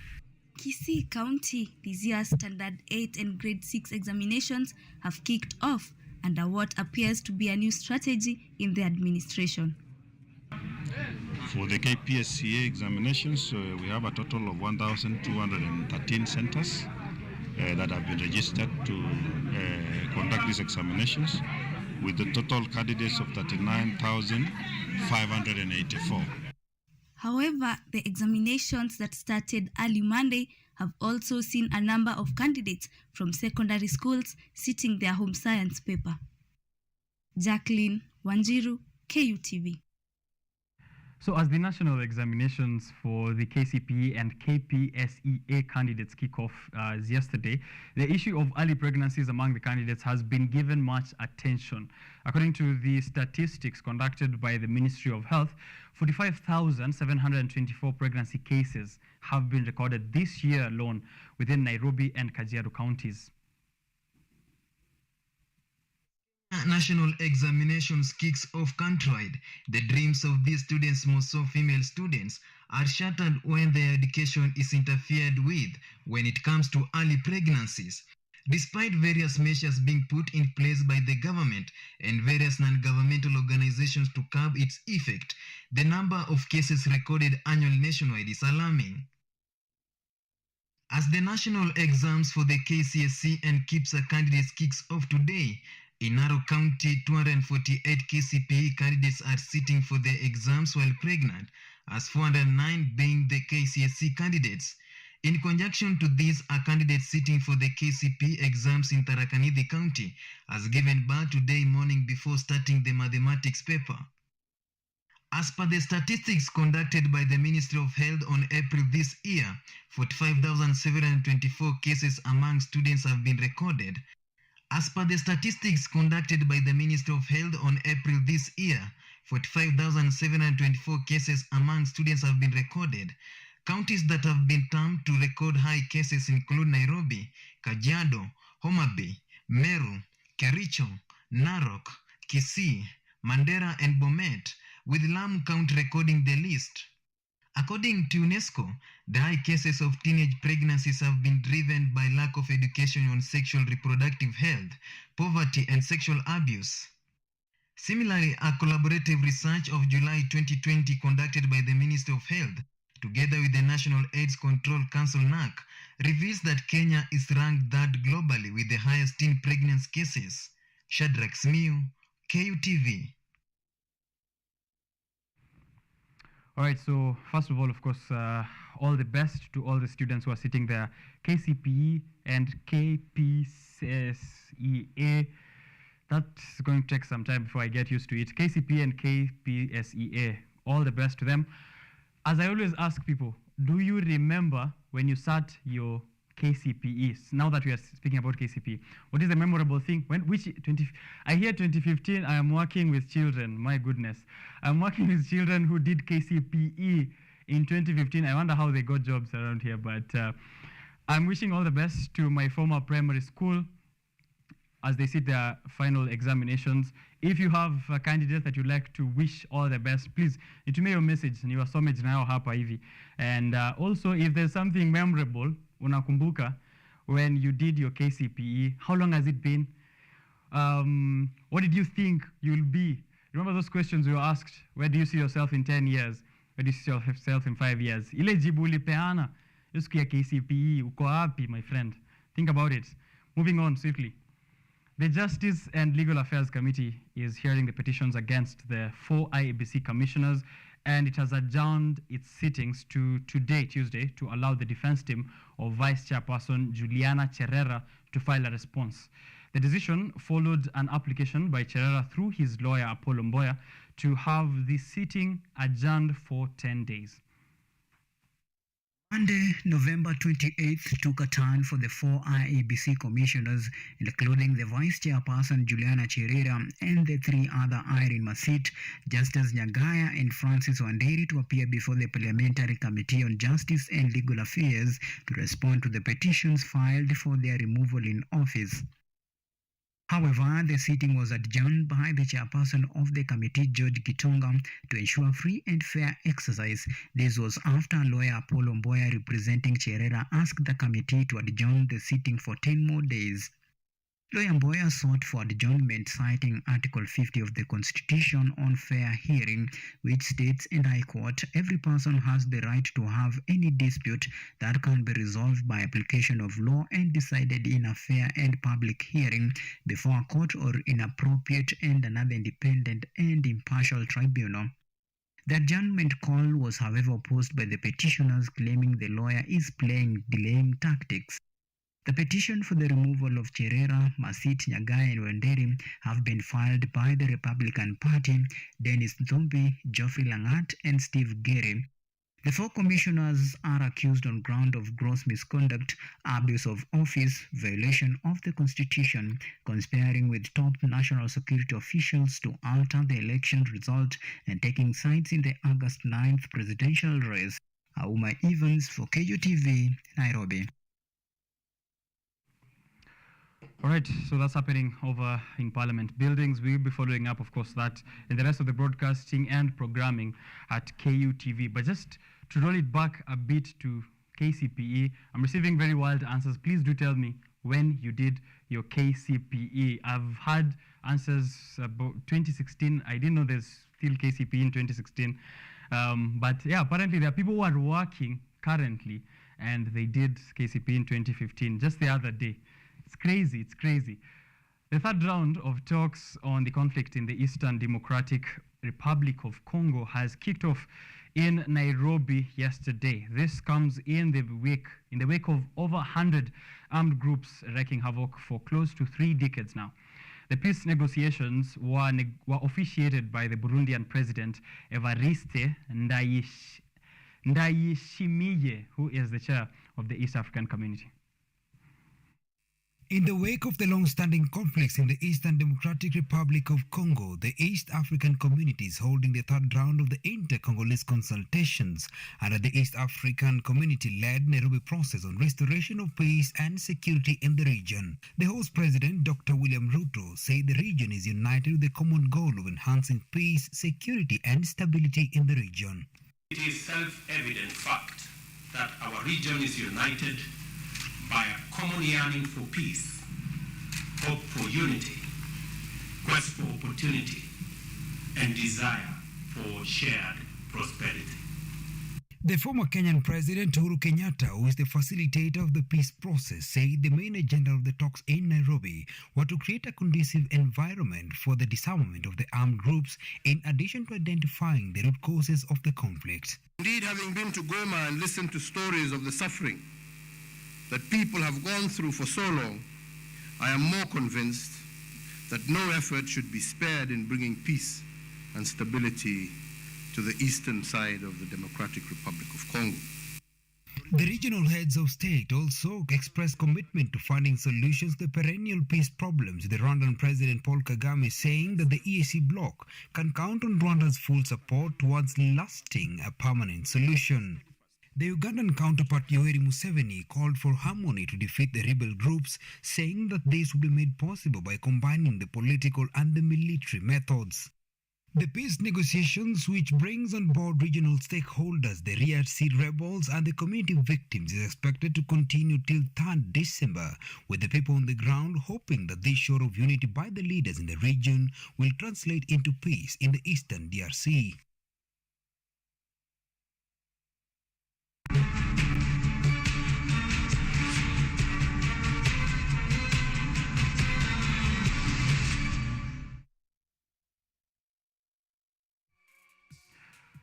Kisii County, this year's Standard 8 and Grade 6 examinations have kicked off under what appears to be a new strategy in the administration. For the KPSEA examinations, we have a total of 1,213 centers that have been registered to conduct these examinations, with the total candidates of 39,584. However, the examinations that started early Monday have also seen a number of candidates from secondary schools sitting their home science paper. Jacqueline Wanjiru, KUTV. So as the national examinations for the KCPE and KPSEA candidates kick off yesterday, the issue of early pregnancies among the candidates has been given much attention. According to the statistics conducted by the Ministry of Health, 45,724 pregnancy cases have been recorded this year alone within Nairobi and Kajiado counties. National examinations kicks off countrywide. The dreams of these students, most so female students, are shattered when their education is interfered with when it comes to early pregnancies. Despite various measures being put in place by the government and various non-governmental organizations to curb its effect, the number of cases recorded annually nationwide is alarming. As the national exams for the KCSE and KIPSA candidates kicks off today, in Narok County, 248 KCPE candidates are sitting for their exams while pregnant, as 409 being the KCSE candidates. In conjunction to this, a candidate sitting for the KCPE exams in Tharaka Nithi County has given birth today morning before starting the mathematics paper. As per the statistics conducted by the Ministry of Health on April this year, 45,724 cases among students have been recorded. As per the statistics conducted by the Ministry of Health on April this year, 45,724 cases among students have been recorded. Counties that have been termed to record high cases include Nairobi, Kajiado, Homa Bay, Meru, Kericho, Narok, Kisii, Mandera and Bomet, with Lamu County recording the least. According to UNESCO, the high cases of teenage pregnancies have been driven by lack of education on sexual reproductive health, poverty and sexual abuse. Similarly, a collaborative research of July 2020 conducted by the Ministry of Health, together with the National AIDS Control Council (NAC), reveals that Kenya is ranked third globally with the highest teen pregnancy cases. Shadrach Smiu, KUTV. All right, so first of all, all the best to all the students who are sitting there. KCPE and KPSEA, that's going to take some time before I get used to it. KCPE and KPSEA, all the best to them. As I always ask people, do you remember when you sat your KCPEs? Now that we are speaking about KCPE, what is the memorable thing? I hear 2015, I am working with children. My goodness. I'm working with children who did KCPE in 2015. I wonder how they got jobs around here, but I'm wishing all the best to my former primary school as they sit their final examinations. If you have a candidate that you'd like to wish all the best, please nitumie your message niwasome jina yao hapa hivi. And also, if there's something memorable unakumbuka when you did your KCPE, how long has it been? What did you think you'll be? Remember those questions you were asked? Where do you see yourself in 10 years? Where do you see yourself in 5 years? Ile jibu ulipeana siku ya KCPE, uko wapi, my friend? Think about it. Moving on swiftly. The Justice and Legal Affairs Committee is hearing the petitions against the 4 IEBC commissioners, and it has adjourned its sittings to today, Tuesday, to allow the defense team of Vice Chairperson Juliana Cherera to file a response. The decision followed an application by Cherera through his lawyer, Apollo Mboya, to have the sitting adjourned for 10 days. Monday, November 28th, took a turn for the 4 IEBC commissioners, including the Vice Chairperson Juliana Cherera and the 3 other Irene Masit, Justice Nyagaya and Francis Wanderi, to appear before the Parliamentary Committee on Justice and Legal Affairs to respond to the petitions filed for their removal in office. However, the sitting was adjourned by the chairperson of the committee, George Gitonga, to ensure free and fair exercise. This was after lawyer Apollo Mboya, representing Cherera, asked the committee to adjourn the sitting for 10 more days. Lawyer Mboya sought for adjournment, citing Article 50 of the Constitution on fair hearing, which states, and I quote, "Every person has the right to have any dispute that can be resolved by application of law and decided in a fair and public hearing before a court or in appropriate and another independent and impartial tribunal." The adjournment call was, however, opposed by the petitioners, claiming the lawyer is playing delaying tactics. The petition for the removal of Cherera, Masit, Nyagai and Wenderi have been filed by the Republican Party, Dennis Nzombi, Geoffrey Langat and Steve Gary. The 4 commissioners are accused on ground of gross misconduct, abuse of office, violation of the Constitution, conspiring with top national security officials to alter the election result, and taking sides in the August 9th presidential race. Auma Evans for KUTV, Nairobi. All right, so that's happening over in Parliament buildings. We'll be following up, of course, that in the rest of the broadcasting and programming at KUTV. But just to roll it back a bit to KCPE, I'm receiving very wild answers. Please do tell me when you did your KCPE. I've had answers about 2016. I didn't know there's still KCPE in 2016. But yeah, apparently there are people who are working currently and they did KCPE in 2015, just the other day. It's crazy, it's crazy. The third round of talks on the conflict in the Eastern Democratic Republic of Congo has kicked off in Nairobi yesterday. This comes in the wake of over 100 armed groups wreaking havoc for close to 3 decades now. The peace negotiations were officiated by the Burundian President Evariste Ndayishimiye, who is the chair of the East African Community. In the wake of the long-standing conflicts in the Eastern Democratic Republic of Congo, the East African Community is holding the third round of the inter-Congolese consultations under the East African Community-led Nairobi process on restoration of peace and security in the region. The host president, Dr. William Ruto, said the region is united with the common goal of enhancing peace, security and stability in the region. It is self-evident fact that our region is united by a common yearning for peace, hope for unity, quest for opportunity, and desire for shared prosperity. The former Kenyan President Uhuru Kenyatta, who is the facilitator of the peace process, said the main agenda of the talks in Nairobi were to create a conducive environment for the disarmament of the armed groups, in addition to identifying the root causes of the conflict. Indeed, having been to Goma and listened to stories of the suffering that people have gone through for so long, I am more convinced that no effort should be spared in bringing peace and stability to the eastern side of the Democratic Republic of Congo. The regional heads of state also expressed commitment to finding solutions to the perennial peace problems, with the Rwandan President Paul Kagame saying that the EAC bloc can count on Rwanda's full support towards lasting a permanent solution. The Ugandan counterpart Yoweri Museveni called for harmony to defeat the rebel groups, saying that this would be made possible by combining the political and the military methods. The peace negotiations, which brings on board regional stakeholders, the RRC rebels and the community victims, is expected to continue till 3rd December, with the people on the ground hoping that this show of unity by the leaders in the region will translate into peace in the eastern DRC.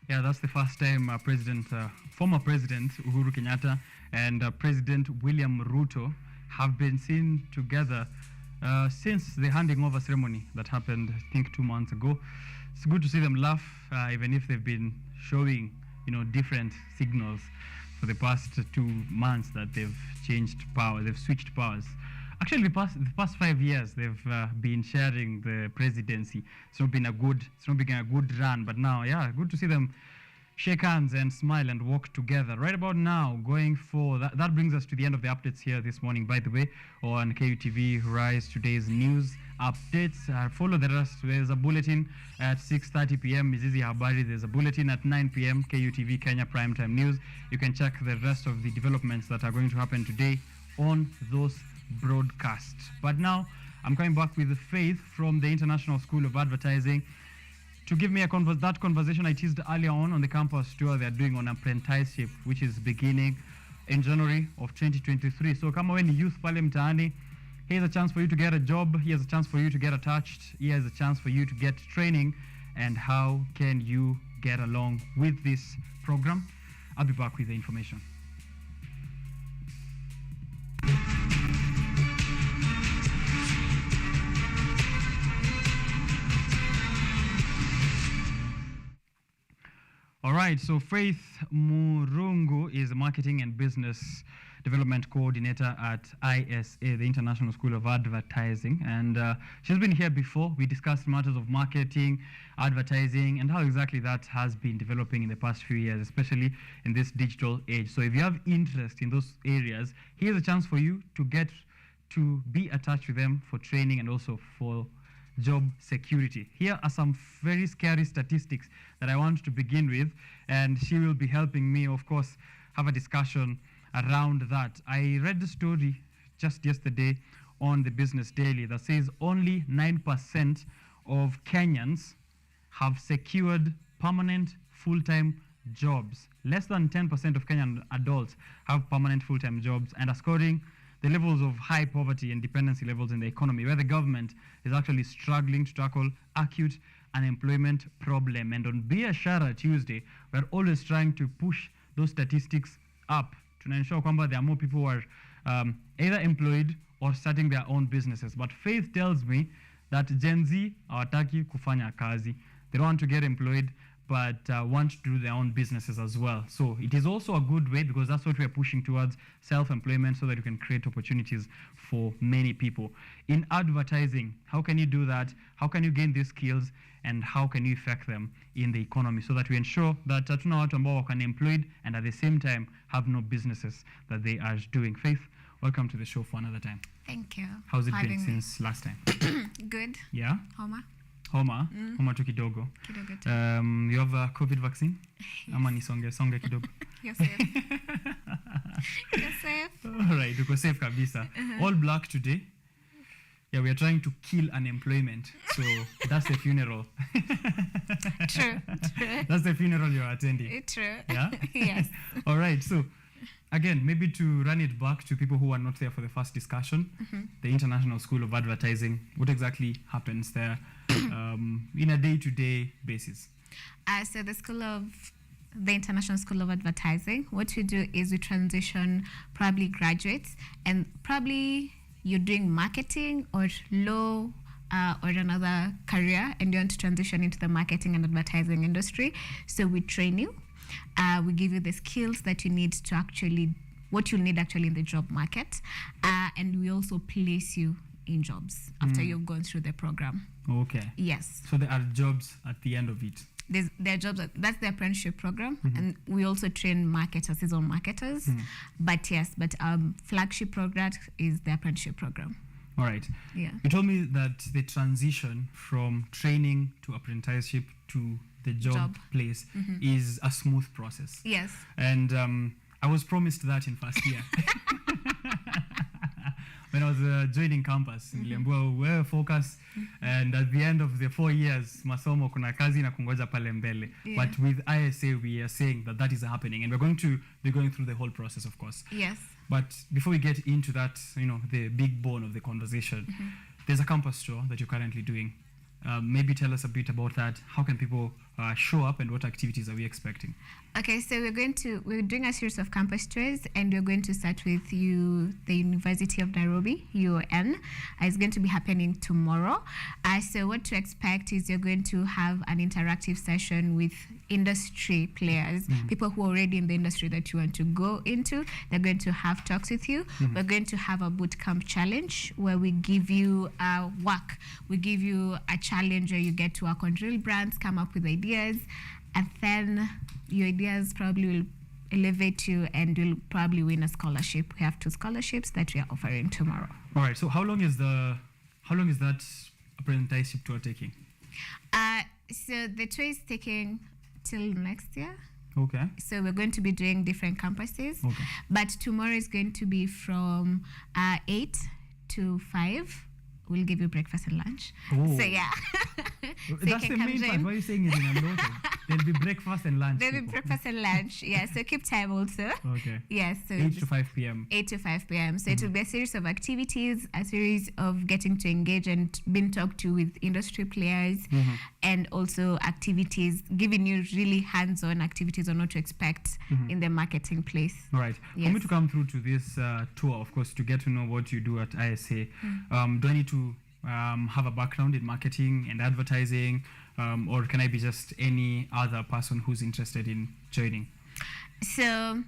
Yeah, that's the first time former President Uhuru Kenyatta and President William Ruto have been seen together since the handing over ceremony that happened, I think, 2 months ago. It's good to see them laugh, even if they've been showing, different signals for the past 2 months that they've changed power, they've switched powers. Actually, the past 5 years, they've been sharing the presidency. It's not been a good run, but now, yeah, good to see them shake hands and smile and walk together. Right about now, going for that brings us to the end of the updates here this morning, by the way, on KUTV Rise Today's news updates. Follow the rest. There's a bulletin at 6:30 p.m. Mizizi Habari. There's a bulletin at 9 p.m. KUTV Kenya Primetime News. You can check the rest of the developments that are going to happen today on those broadcast. But now I'm coming back with Faith from the International School of Advertising to give me that conversation I teased earlier on the campus tour they're doing on apprenticeship, which is beginning in January of 2023. So kama wewe ni youth pale mtaani, here's a chance for you to get a job, here's a chance for you to get attached, here's a chance for you to get training. And how can you get along with this program? I'll be back with the information. All right, so Faith Murungu is a marketing and business development coordinator at ISA, the International School of Advertising, and she's been here before. We discussed matters of marketing, advertising, and how exactly that has been developing in the past few years, especially in this digital age. So if you have interest in those areas, here's a chance for you to get to be attached with them for training and also for job security. Here are some very scary statistics that I want to begin with, and she will be helping me, of course, have a discussion around that. I read the story just yesterday on the Business Daily that says only 9% of Kenyans have secured permanent full-time jobs. Less than 10% of Kenyan adults have permanent full-time jobs and are scoring the levels of high poverty and dependency levels in the economy, where the government is actually struggling to tackle acute unemployment problem. And on Biashara Tuesday, we're always trying to push those statistics up to ensure that there are more people who are either employed or starting their own businesses. But Faith tells me that Gen Z hawataki kufanya kazi. They don't want to get employed, but want to do their own businesses as well. So it is also a good way, because that's what we are pushing towards, self-employment, so that you can create opportunities for many people. In advertising, how can you do that? How can you gain these skills? And how can you affect them in the economy, so that we ensure that hatuna watu ambao wako unemployed and at the same time have no businesses that they are doing. Faith, welcome to the show for another time. Thank you. How's it been since last time? Good. Yeah? Homa. Homa tu kidogo. Kidogo tu. You have a COVID vaccine? Yes. Ama ni songe kidogo? You're safe. You're safe. All right, uko safe kabisa. All black today. Yeah, we are trying to kill unemployment. So that's the funeral. True. That's the funeral you're attending. True. Yeah? Yes. All right. So again, maybe to run it back to people who are not there for the first discussion, the International School of Advertising, what exactly happens there in a day-to-day basis? So the International School of Advertising, what we do is we transition probably graduates, and probably you're doing marketing or law or another career, and you want to transition into the marketing and advertising industry. So we train you. We give you the skills that you need to what you'll need actually in the job market. And we also place you in jobs after you've gone through the program. Okay. Yes. So there are jobs at the end of it. There are jobs, that's the apprenticeship program. And we also train marketers, seasonal marketers. But flagship product is the apprenticeship program. All right. Yeah. You told me that the transition from training to apprenticeship to the job place is a smooth process. Yes. And I was promised that in first year. When I was joining campus, niliambiwa wewe focus, and at the end of the 4 years, masomo kuna kazi na kungoja pale mbele. But with ISA, we are saying that is happening, and we're going to be going through the whole process, of course. Yes. But before we get into that, the big bone of the conversation, there's a campus tour that you're currently doing. Maybe tell us a bit about that. How can people show up, and what activities are we expecting? Okay, so we're doing a series of campus tours, and we're going to start with the University of Nairobi, UON. It's going to be happening tomorrow. So what to expect is you're going to have an interactive session with industry players, people who are already in the industry that you want to go into. They're going to have talks with you. We're going to have a bootcamp challenge where we give you work. We give you a challenge where you get to work on real brands, come up with ideas, and then your ideas probably will elevate you, and you'll probably win a scholarship. We have 2 scholarships that we are offering tomorrow. All right. So how long is that apprenticeship tour taking? So the tour is taking till next year. Okay. So we're going to be doing different campuses. Okay. But tomorrow is going to be from 8 to 5. We'll give you breakfast and lunch. Oh. So yeah. That's the main part. Why are you saying it in Unloaded? There'll be breakfast and lunch. There'll be breakfast and lunch. Yeah, so keep time also. Okay. Yes. So 8 to 5 p.m. 8 to 5 p.m. So it will be a series of activities, a series of getting to engage and being talked to with industry players, and also activities, giving you really hands-on activities on what to expect in the marketing place. All right. Yes. For me to come through to this tour, of course, to get to know what you do at ISA, do I need to have a background in marketing and advertising, or can I be just any other person who's interested in joining? So,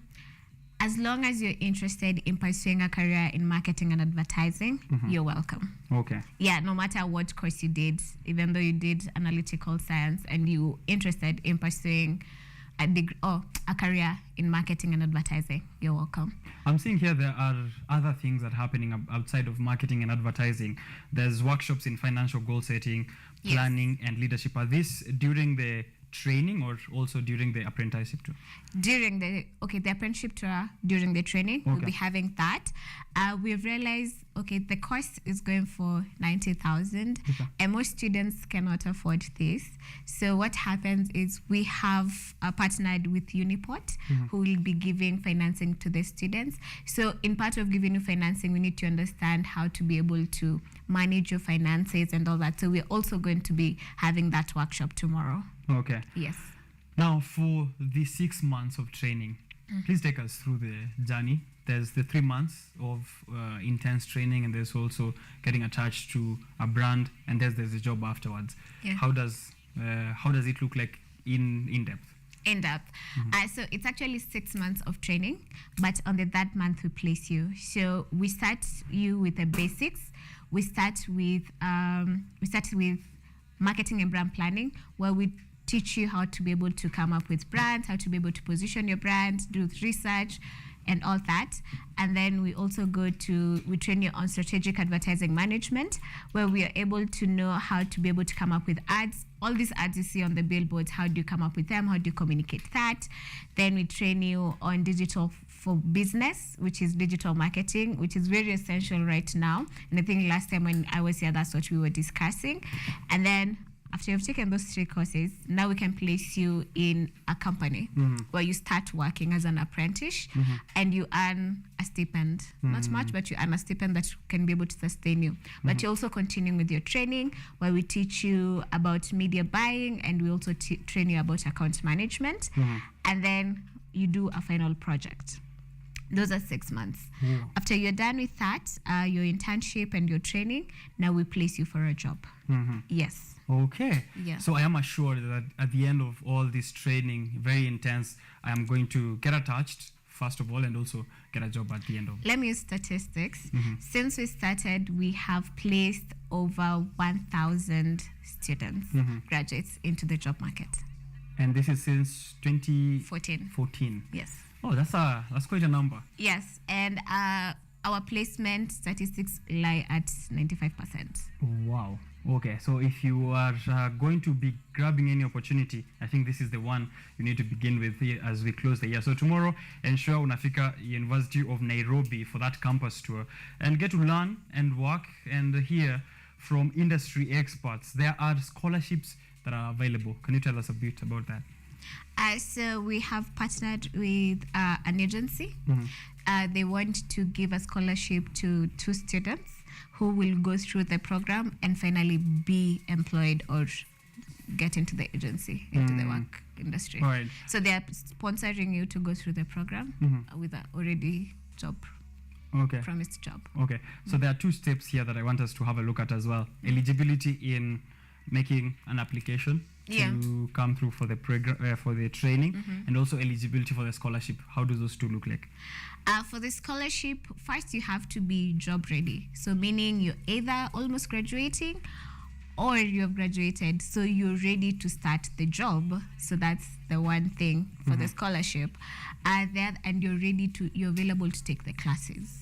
as long as you're interested in pursuing a career in marketing and advertising, you're welcome. Okay. Yeah, no matter what course you did, even though you did analytical science and you interested in pursuing a career in marketing and advertising, you're welcome. I'm seeing here there are other things that are happening outside of marketing and advertising. There's workshops in financial goal setting, planning, and leadership. Are these during the training or also during the apprenticeship too? During the apprenticeship tour, during the training, we'll be having that. We've realized, the course is going for 90,000, and most students cannot afford this. So what happens is we have partnered with Uniport, who will be giving financing to the students. So in part of giving you financing, we need to understand how to be able to manage your finances and all that. So we're also going to be having that workshop tomorrow. Okay. Yes. Now, for the 6 months of training, please take us through the journey. There's the 3 months of intense training, and there's also getting attached to a brand, and there's a job afterwards. Yeah. How does it look like in depth? In depth. So it's actually 6 months of training, but on the third month we place you. So we start you with the basics. We start with marketing and brand planning, where we teach you how to be able to come up with brands, how to be able to position your brand, do research, and all that. And then we also we train you on strategic advertising management, where we are able to know how to be able to come up with ads. All these ads you see on the billboards, how do you come up with them? How do you communicate that? Then we train you on digital for business, which is digital marketing, which is very essential right now. And I think last time when I was here, that's what we were discussing. And then after you've taken those 3 courses, now we can place you in a company where you start working as an apprentice and you earn a stipend. Not much, but you earn a stipend that can be able to sustain you. But you're also continuing with your training, where we teach you about media buying, and we also train you about account management. And then you do a final project. Those are 6 months. After you're done with that, your internship and your training, now we place you for a job. Yes. Okay. Yeah. So I am assured that at the end of all this training, very intense, I am going to get attached, first of all, and also get a job at the end of it. Let me use statistics. Since we started, we have placed over 1,000 students, graduates, into the job market. And this is since 2014. Yes. Oh, that's quite a number. Yes, and our placement statistics lie at 95%. Wow. Okay, so if you are going to be grabbing any opportunity, I think this is the one you need to begin with here as we close the year. So tomorrow, ensure unafika University of Nairobi for that campus tour and get to learn and work and hear from industry experts. There are scholarships that are available. Can you tell us a bit about that? So we have partnered with an agency. They want to give a scholarship to 2 students who will go through the program and finally be employed or get into the agency, into the work industry. Right. So they are sponsoring you to go through the program with an already promised job. Okay. So there are 2 steps here that I want us to have a look at as well. Eligibility in making an application to come through for the program, for the training, and also eligibility for the scholarship. How do those 2 look like? For the scholarship, first you have to be job ready. So meaning you're either almost graduating or you have graduated, so you're ready to start the job. So that's the one thing for the scholarship. And you're available to take the classes.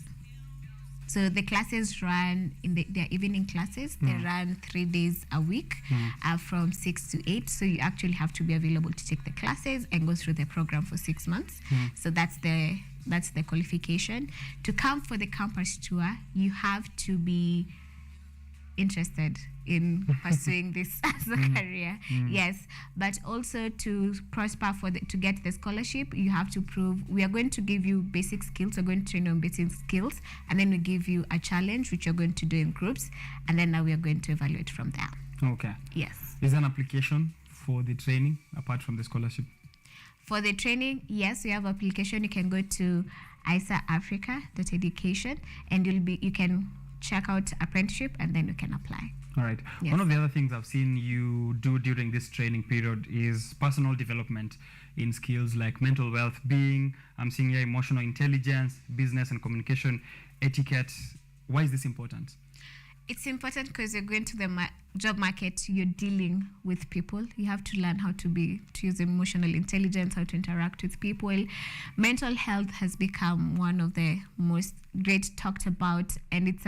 So the classes run they're evening classes. They run 3 days a week, from 6 to 8. So you actually have to be available to take the classes and go through the program for 6 months. So that's the qualification. To come for the campus tour, you have to be interested in pursuing this as a career. Yes, but also to prosper to get the scholarship, you have to prove. We are going to give you basic skills. We're going to train you on basic skills, and then we give you a challenge which you're going to do in groups, and then now we are going to evaluate from there. Okay. Yes. Is there an application for the training apart from the scholarship? For the training, yes, we have application. You can go to isaafrica.education, and you can check out apprenticeship, and then you can apply. All right. Yes. One of the other things I've seen you do during this training period is personal development in skills like mental well-being. I'm seeing here emotional intelligence, business and communication, etiquette. Why is this important? It's important because you're going to the job market, you're dealing with people. You have to learn how to use emotional intelligence, how to interact with people. Mental health has become one of the most great talked about, and it's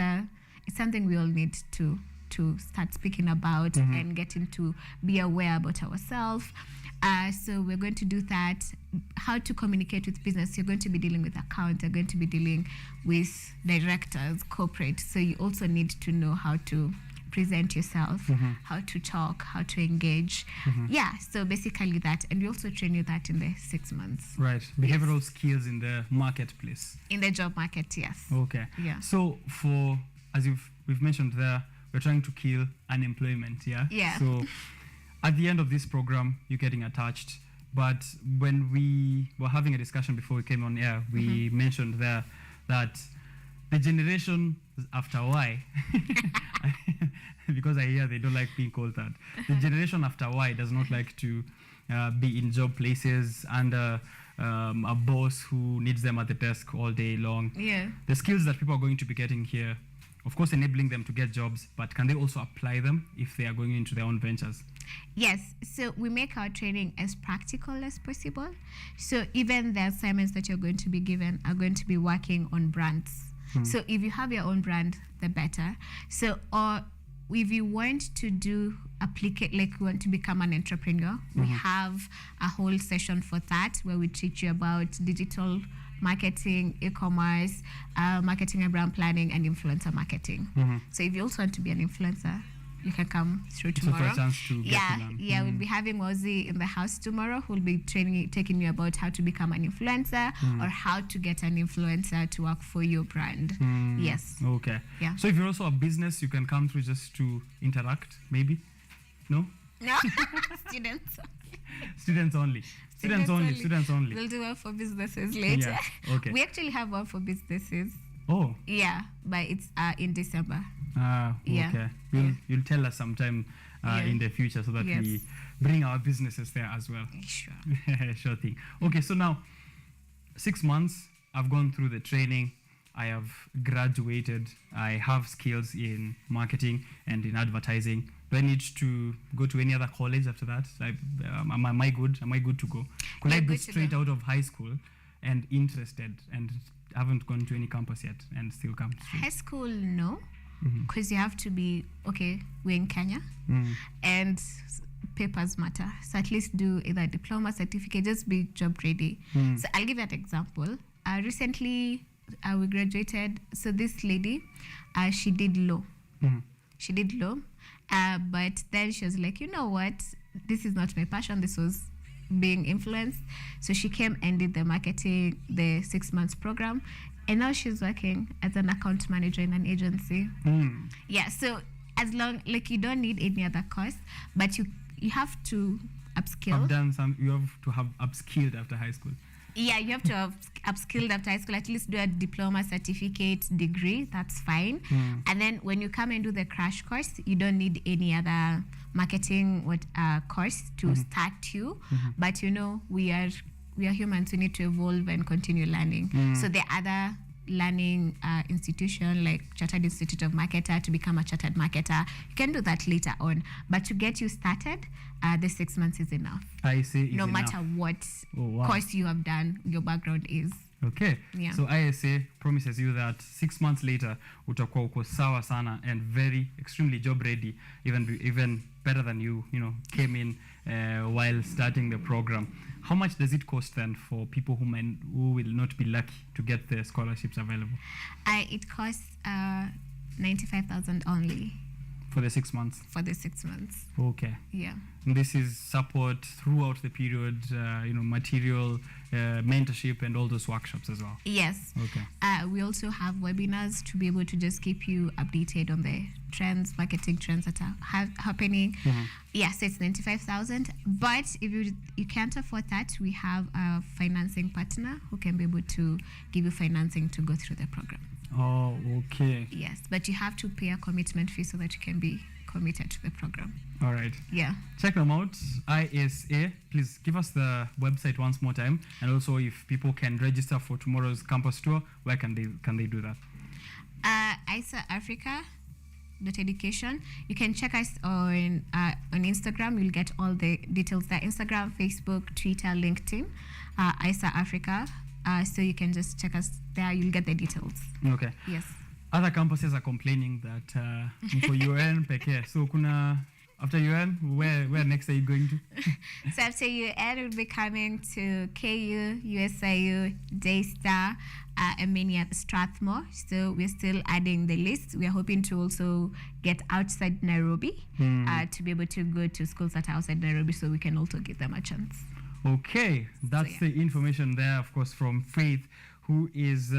something we all need to start speaking about and getting to be aware about ourselves. So we're going to do that. How to communicate with business. You're going to be dealing with accounts. You're going to be dealing with directors, corporate. So you also need to know how to present yourself, how to talk, how to engage. Yeah, so basically that. And we also train you that in the 6 months. Right. Behavioral skills in the marketplace. In the job market, yes. Okay. Yeah. So as we've mentioned there, we're trying to kill unemployment, yeah? Yeah. So at the end of this program, you're getting attached. But when we were having a discussion before we came on air, we mentioned there that the generation after Y, because I hear they don't like being called that, the generation after Y does not like to be in job places under a boss who needs them at the desk all day long. Yeah. The skills that people are going to be getting here, of course, enabling them to get jobs, but can they also apply them if they are going into their own ventures? Yes, so we make our training as practical as possible. So even the assignments that you're going to be given are going to be working on brands. So if you have your own brand, the better. So, or if you want to do like you want to become an entrepreneur, we have a whole session for that where we teach you about digital marketing, e-commerce, marketing and brand planning, and influencer marketing. So if you also want to be an influencer, you can come through tomorrow. So for a chance to get to learn. We'll be having Ozzy in the house tomorrow who'll be taking you about how to become an influencer or how to get an influencer to work for your brand. Yes. Okay. Yeah. So if you're also a business, you can come through just to interact, maybe? No? No? Students. Students only. Students only. We'll do one for businesses later. Yeah. Okay. We actually have one for businesses. Oh. Yeah, but it's in December. Okay. You'll tell us sometime in the future so that we bring our businesses there as well. Sure. Sure thing. Okay, so now 6 months, I've gone through the training. I have graduated. I have skills in marketing and in advertising. Do I need to go to any other college after that? Am I good? Am I good to go? Could I go straight out of high school and interested and haven't gone to any campus yet and still come straight? High school, no. Because you have to be, we're in Kenya and papers matter. So at least do either diploma, certificate, just be job ready. So I'll give you an example. Recently, we graduated. So this lady, she did law. She did law. But then she was like, you know what? This is not my passion. This was being influenced. So she came and did the marketing, the 6 months program. And now she's working as an account manager in an agency. Yeah, so as long, you don't need any other course, but you have to upskill. You have to have upskilled after high school. Yeah, you have to have upskilled after high school, at least do a diploma, certificate, degree, that's fine. And then when you come and do the crash course, you don't need any other marketing course to start you. But we are humans, we need to evolve and continue learning. So the other learning institution like Chartered Institute of Marketer to become a chartered marketer, you can do that later on. But to get you started, the 6 months is enough. I see. No matter what course you have done, your background is. Okay. Yeah. So ISA promises you that 6 months later utakuwa uko sawa sana and very extremely job ready, even better than you came in while starting the program. How much does it cost then for people who will not be lucky to get the scholarships available? It costs 95,000 only. For the 6 months? For the 6 months. Okay. Yeah. And this is support throughout the period, material, mentorship, and all those workshops as well. Yes. Okay. We also have webinars to be able to just keep you updated on the trends, marketing trends that are happening. Yes, it's 95,000. But if you can't afford that, we have a financing partner who can be able to give you financing to go through the program. Oh, okay. Yes, but you have to pay a commitment fee so that you can be committed to the program. All right. Yeah. Check them out. ISA. Please give us the website once more time, and also if people can register for tomorrow's campus tour, where can they do that? ISAAfrica.education. You can check us on Instagram. You'll get all the details there. Instagram, Facebook, Twitter, LinkedIn. ISA Africa. So you can just check us there. You'll get the details. Okay. Yes. Other campuses are complaining that for UN peke. So after UN, where next are you going to? So after UN, we'll be coming to KU, USIU, Daystar, and many at Strathmore. So we're still adding the list. We are hoping to also get outside Nairobi to be able to go to schools that are outside Nairobi, so we can also give them a chance. Okay, that's the information there, of course, from Faith, who is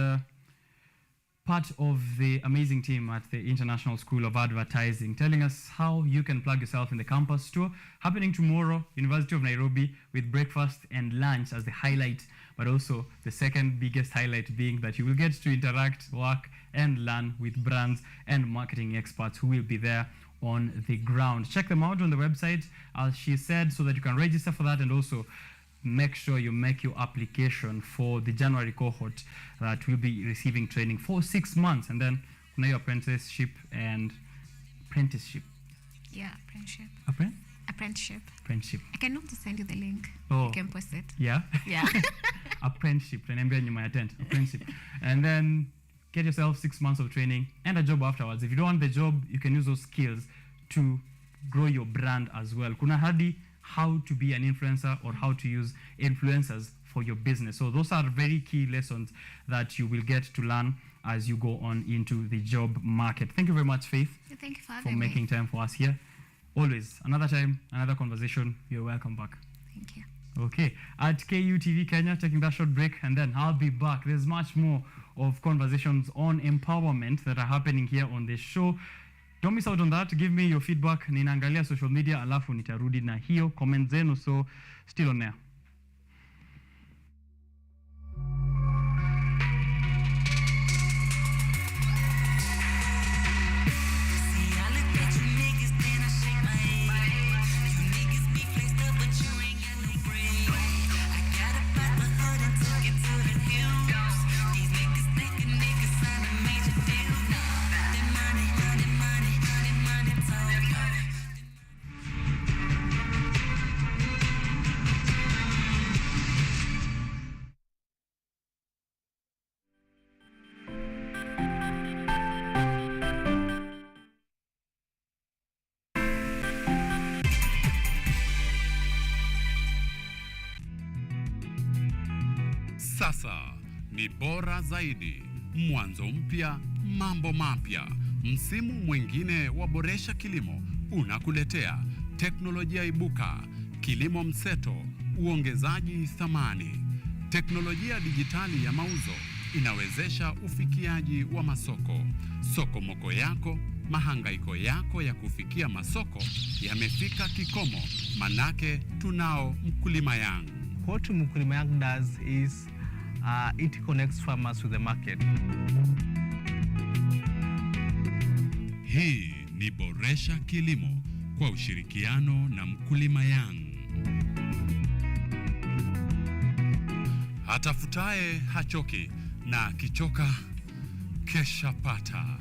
part of the amazing team at the International School of Advertising, telling us how you can plug yourself in the campus tour happening tomorrow, University of Nairobi, with breakfast and lunch as the highlight, but also the second biggest highlight being that you will get to interact, work, and learn with brands and marketing experts who will be there on the ground. Check them out on the website, as she said, so that you can register for that, and also make sure you make your application for the January cohort that will be receiving training for 6 months, and then your apprenticeship and apprenticeship. Yeah, apprenticeship. Apprenticeship. I can also send you the link. Oh. You can post it. Yeah. Yeah. Apprenticeship. Apprenticeship. And then get yourself 6 months of training and a job afterwards. If you don't want the job, you can use those skills to grow your brand as well. Kuna hadi how to be an influencer or how to use influencers for your business. So those are very key lessons that you will get to learn as you go on into the job market. Thank you very much, Faith. Thank you for making time for us here. Always, another time, another conversation. You're welcome back. Thank you. Okay, at KUTV Kenya, taking that short break, and then I'll be back. There's much more of conversations on empowerment that are happening here on the show. Don't miss out on that. Give me your feedback. Ninaangalia social media, alafu nitarudi na hiyo comment zenu, so still on there. Sasa ni bora zaidi. Mwanzo mpya, mambo mapya. Msimu mwingine wa Boresha Kilimo unakuletea teknolojia ibuka, kilimo mseto, uongezaji thamani. Teknolojia dijitali ya mauzo inawezesha ufikiaji wa masoko. Sokomoko yako, mahangaiko yako ya kufikia masoko yamefika kikomo, manake tunao Mkulima Young. What Mkulima Young does is it connects farmers with the market. Hii ni Boresha Kilimo kwa ushirikiano na Mkulima Young. Atafutaye hachoki na kichoka kesha pata.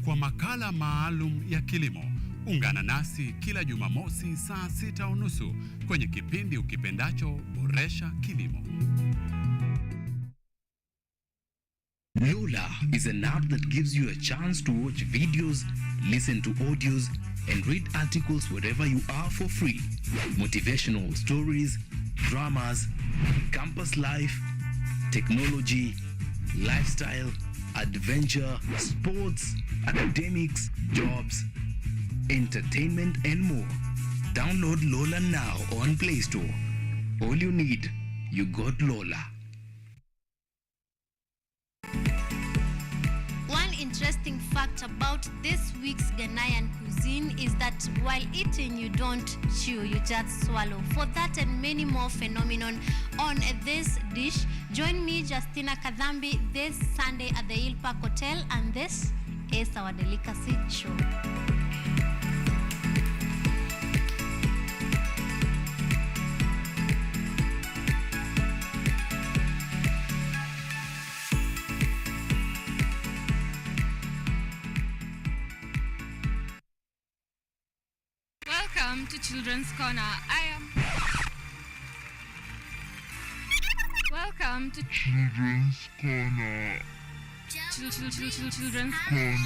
Kwa makala maalum ya kilimo, ungana nasi kila Jumamosi saa 6:30 kwenye kipindi ukipendacho Boresha Kilimo. Lola is an app that gives you a chance to watch videos, listen to audios, and read articles wherever you are for free. Motivational stories, dramas, campus life, technology, lifestyle, adventure, sports, academics, jobs, entertainment, and more. Download Lola now on Play Store. All you need, you got Lola. One interesting fact fact about this week's Ghanaian cuisine is that while eating, you don't chew, you just swallow. For that and many more phenomenon on this dish, join me, Justina Kadhambi, this Sunday at the Hill Park Hotel, and this is our Delicacy Show. Welcome to Children's Corner. Welcome to Children's Corner. Children's Corner.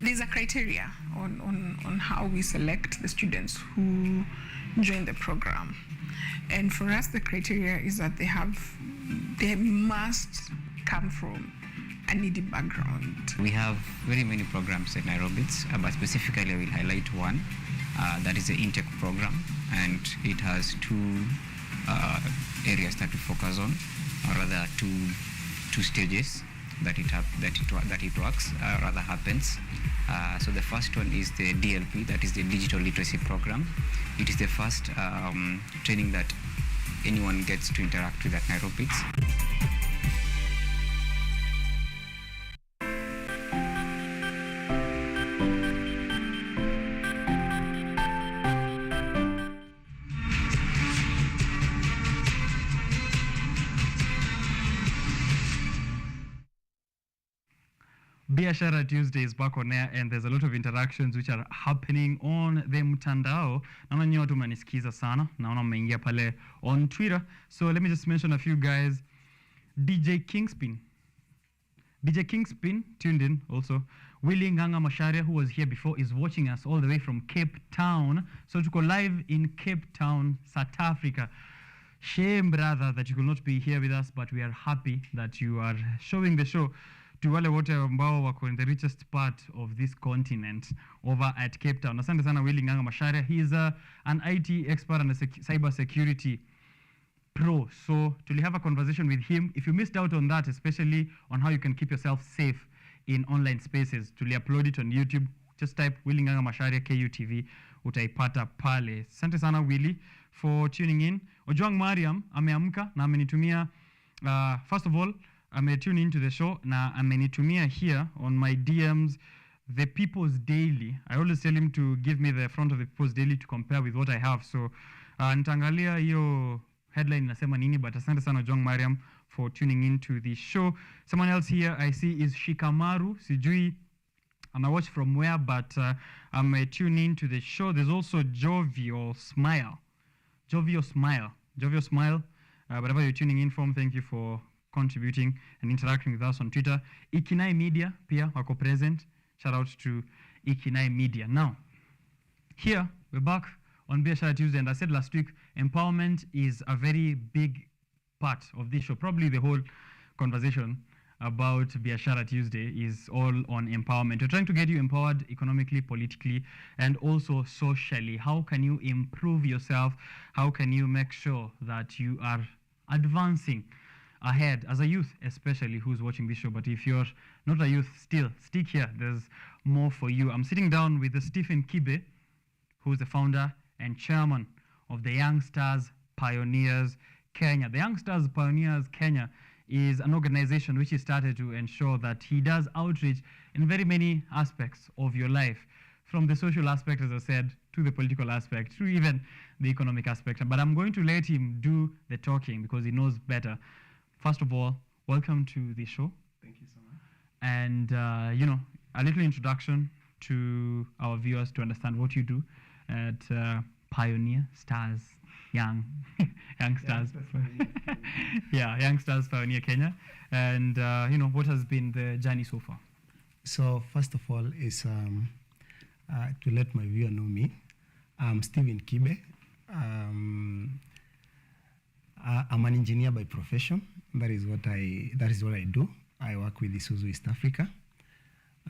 There's a criteria on how we select the students who join the program. And for us, the criteria is that they must come from a needy background. We have very many programs at Nairobi, but specifically I will highlight one. That is the intake program, and it has two areas that we focus on, or rather two stages that it works, rather happens. So the first one is the DLP, that is the Digital Literacy Program. It is the first training that anyone gets to interact with at Nairobi. Biashara Tuesday is back on air, and there's a lot of interactions which are happening on the mtandao. Naona nyote watu mnanisikiza sana. Naona mmeingia pale on Twitter. So let me just mention a few guys. DJ Kingspin tuned in also. Willie Nganga Masharia, who was here before, is watching us all the way from Cape Town. So to go live in Cape Town, South Africa. Shame, brother, that you could not be here with us, but we are happy that you are showing the show to wale wote ambao wako in the richest part of this continent over at Cape Town. Asante sana Willie Nganga Masharia. He is an IT expert and a cyber security pro. So to have a conversation with him, if you missed out on that, especially on how you can keep yourself safe in online spaces, to upload it on YouTube, just type Willie Nganga Masharia KUTV, utaipata pale. Asante sana Willie for tuning in. Ojwang Mariam ameamka na amenitumia first of all tune into the show na amenitumia here on my DMs the People's Daily. I always tell him to give me the front of the People's Daily to compare with what I have. So nitaangalia hiyo headline inasema nini, but asante sana John Mariam for tuning into the show. Someone else here I see is Shikamaru. Sijui I watch from where, but I'm tuning into the show. There's also Jovial Smile. Whatever you're tuning in from, thank you for contributing and interacting with us on Twitter. Ikinai Media pia wako present. Shout out to Ikinai Media. Now, here we're back on Biashara Tuesday, and I said last week, empowerment is a very big part of this show. Probably the whole conversation about Biashara Tuesday is all on empowerment. We're trying to get you empowered economically, politically, and also socially. How can you improve yourself? How can you make sure that you are advancing ahead as a youth, especially who's watching this show? But if you're not a youth, still stick here, there's more for you. I'm sitting down with Stephen Kibe, who's the founder and chairman of the Youngsters Pioneers Kenya. The Youngsters Pioneers Kenya is an organization which he started to ensure that he does outreach in very many aspects of your life, from the social aspect, as I said, to the political aspect, to even the economic aspect. But I'm going to let him do the talking because he knows better. First of all, welcome to the show. Thank you so much. And, a little introduction to our viewers to understand what you do at Pioneer Stars, Youngsters. Yeah, Youngsters Pioneer Kenya. And, what has been the journey so far? So first of all is to let my viewer know me. I'm Stephen Kibe. I'm an engineer by profession. That is what I do. I work with Isuzu East Africa,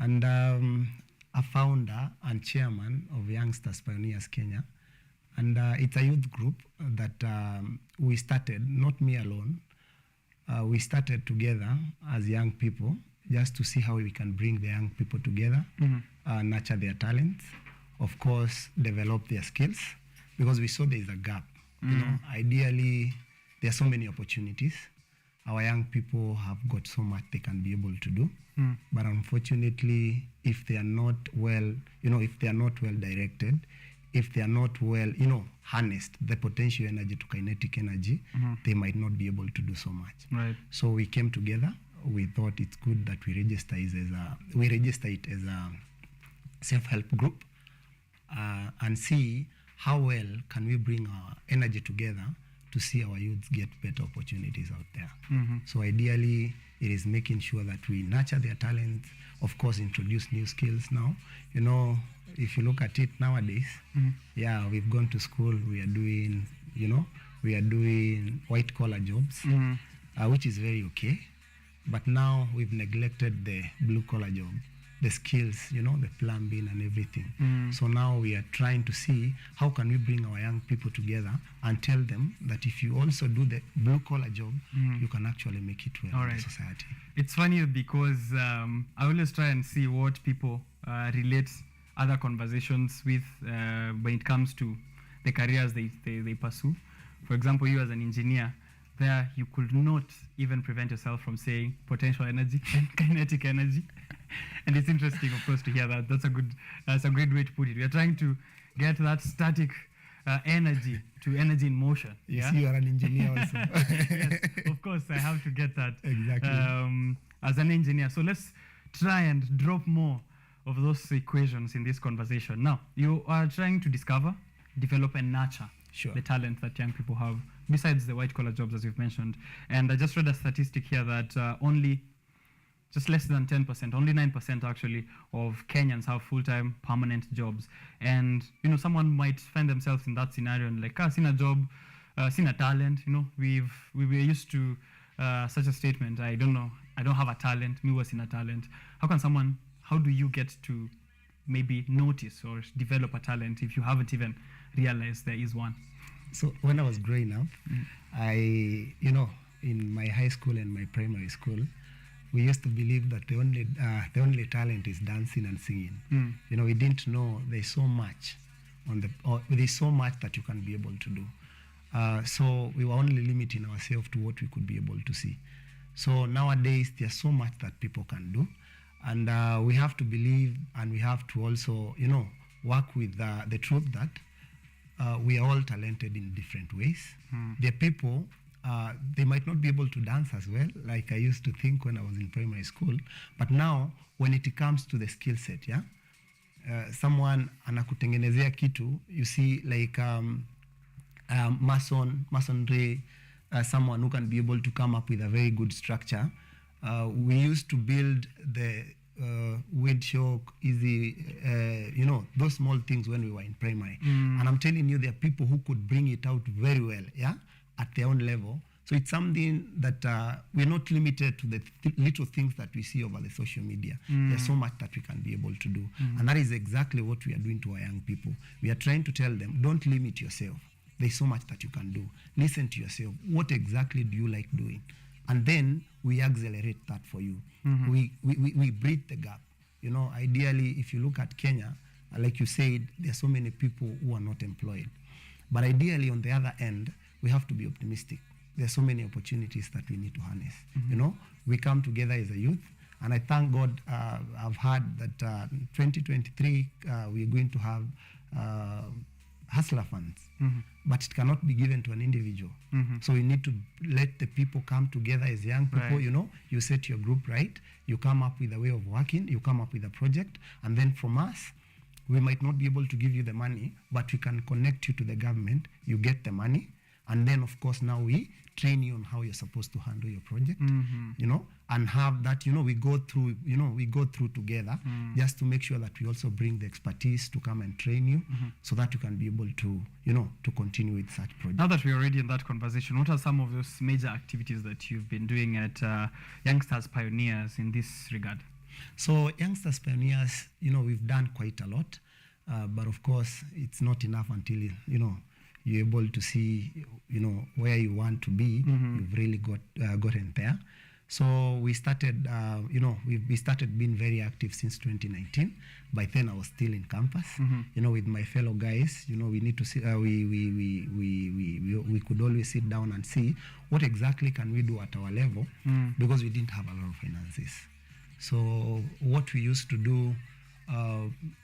and a founder and chairman of Youngsters Pioneers Kenya. And it's a youth group that we started, not me alone. We started together as young people just to see how we can bring the young people together, nurture their talents, of course, develop their skills, because we saw there is a gap. You know, ideally, there are so many opportunities. Our young people have got so much they can be able to do, but unfortunately, if they are not well, if they are not well directed, if they are not well, harnessed the potential energy to kinetic energy, they might not be able to do so much. Right. So we came together. We thought it's good that we register it as a self-help group and see how well can we bring our energy together to see our youths get better opportunities out there. So ideally, it is making sure that we nurture their talents, of course, introduce new skills now. If you look at it nowadays, we've gone to school, we are doing white collar jobs, which is very okay. But now we've neglected the blue collar job, the skills, the plumbing and everything. So now we are trying to see how can we bring our young people together and tell them that if you also do the blue collar job, you can actually make it well in the society. It's funny because I always try and see what people relate other conversations with when it comes to the careers they pursue. For example, you as an engineer, there you could not even prevent yourself from saying potential energy and kinetic energy. And it's interesting, of course, to hear that. That's a great way to put it. We are trying to get that static energy to energy in motion. Yes, you are an engineer also. Yes, of course, I have to get that. Exactly. As an engineer. So let's try and drop more of those equations in this conversation. Now, you are trying to discover, develop, and nurture the talent that young people have, besides the white-collar jobs, as you've mentioned. And I just read a statistic here that only just less than 10%, only 9% actually, of Kenyans have full-time permanent jobs. And, someone might find themselves in that scenario and like, seen a job, seen a talent, we were used to such a statement, I don't know, I don't have a talent, me was in a talent. How do you get to maybe notice or develop a talent if you haven't even realized there is one? So when I was growing up, in my high school and my primary school, we used to believe that the only talent is dancing and singing. We didn't know there's so much there's so much that you can be able to do. So we were only limiting ourselves to what we could be able to see. So nowadays, there's so much that people can do. And we have to believe, and we have to also, work with the truth that we are all talented in different ways. There are people, they might not be able to dance as well, like I used to think when I was in primary school. But now, when it comes to the skill set, someone anakutengenezea kitu, you see, like masonry, someone who can be able to come up with a very good structure. We used to build the windshock, those small things when we were in primary. And I'm telling you, there are people who could bring it out very well, at their own level. So it's something that we're not limited to the little things that we see over the social media. There's so much that we can be able to do. And that is exactly what we are doing to our young people. We are trying to tell them, don't limit yourself. There's so much that you can do. Listen to yourself. What exactly do you like doing? And then we accelerate that for you. We bridge the gap. Ideally, if you look at Kenya, like you said, there are so many people who are not employed. But ideally, on the other end, we have to be optimistic. There are so many opportunities that we need to harness. We come together as a youth, and I thank God I've heard that 2023, we're going to have hustler funds, but it cannot be given to an individual. So we need to let the people come together as young people. You set your group right, you come up with a way of working, you come up with a project, and then from us, we might not be able to give you the money, but we can connect you to the government. You get the money, And then, of course, now we train you on how you're supposed to handle your project, you know, and have that, you know, we go through together just to make sure that we also bring the expertise to come and train you so that you can be able to, you know, to continue with such projects. Now that we're already in that conversation, what are some of those major activities that you've been doing at Youngsters Pioneers in this regard? So Youngsters Pioneers, you know, we've done quite a lot, but of course, it's not enough until, you know, you're able to see, you know, where you want to be. You've really gotten there. So we started, you know, we started being very active since 2019. By then, I was still in campus, you know, with my fellow guys. You know, we need to see, we could always sit down and see what exactly can we do at our level, because we didn't have a lot of finances. So what we used to do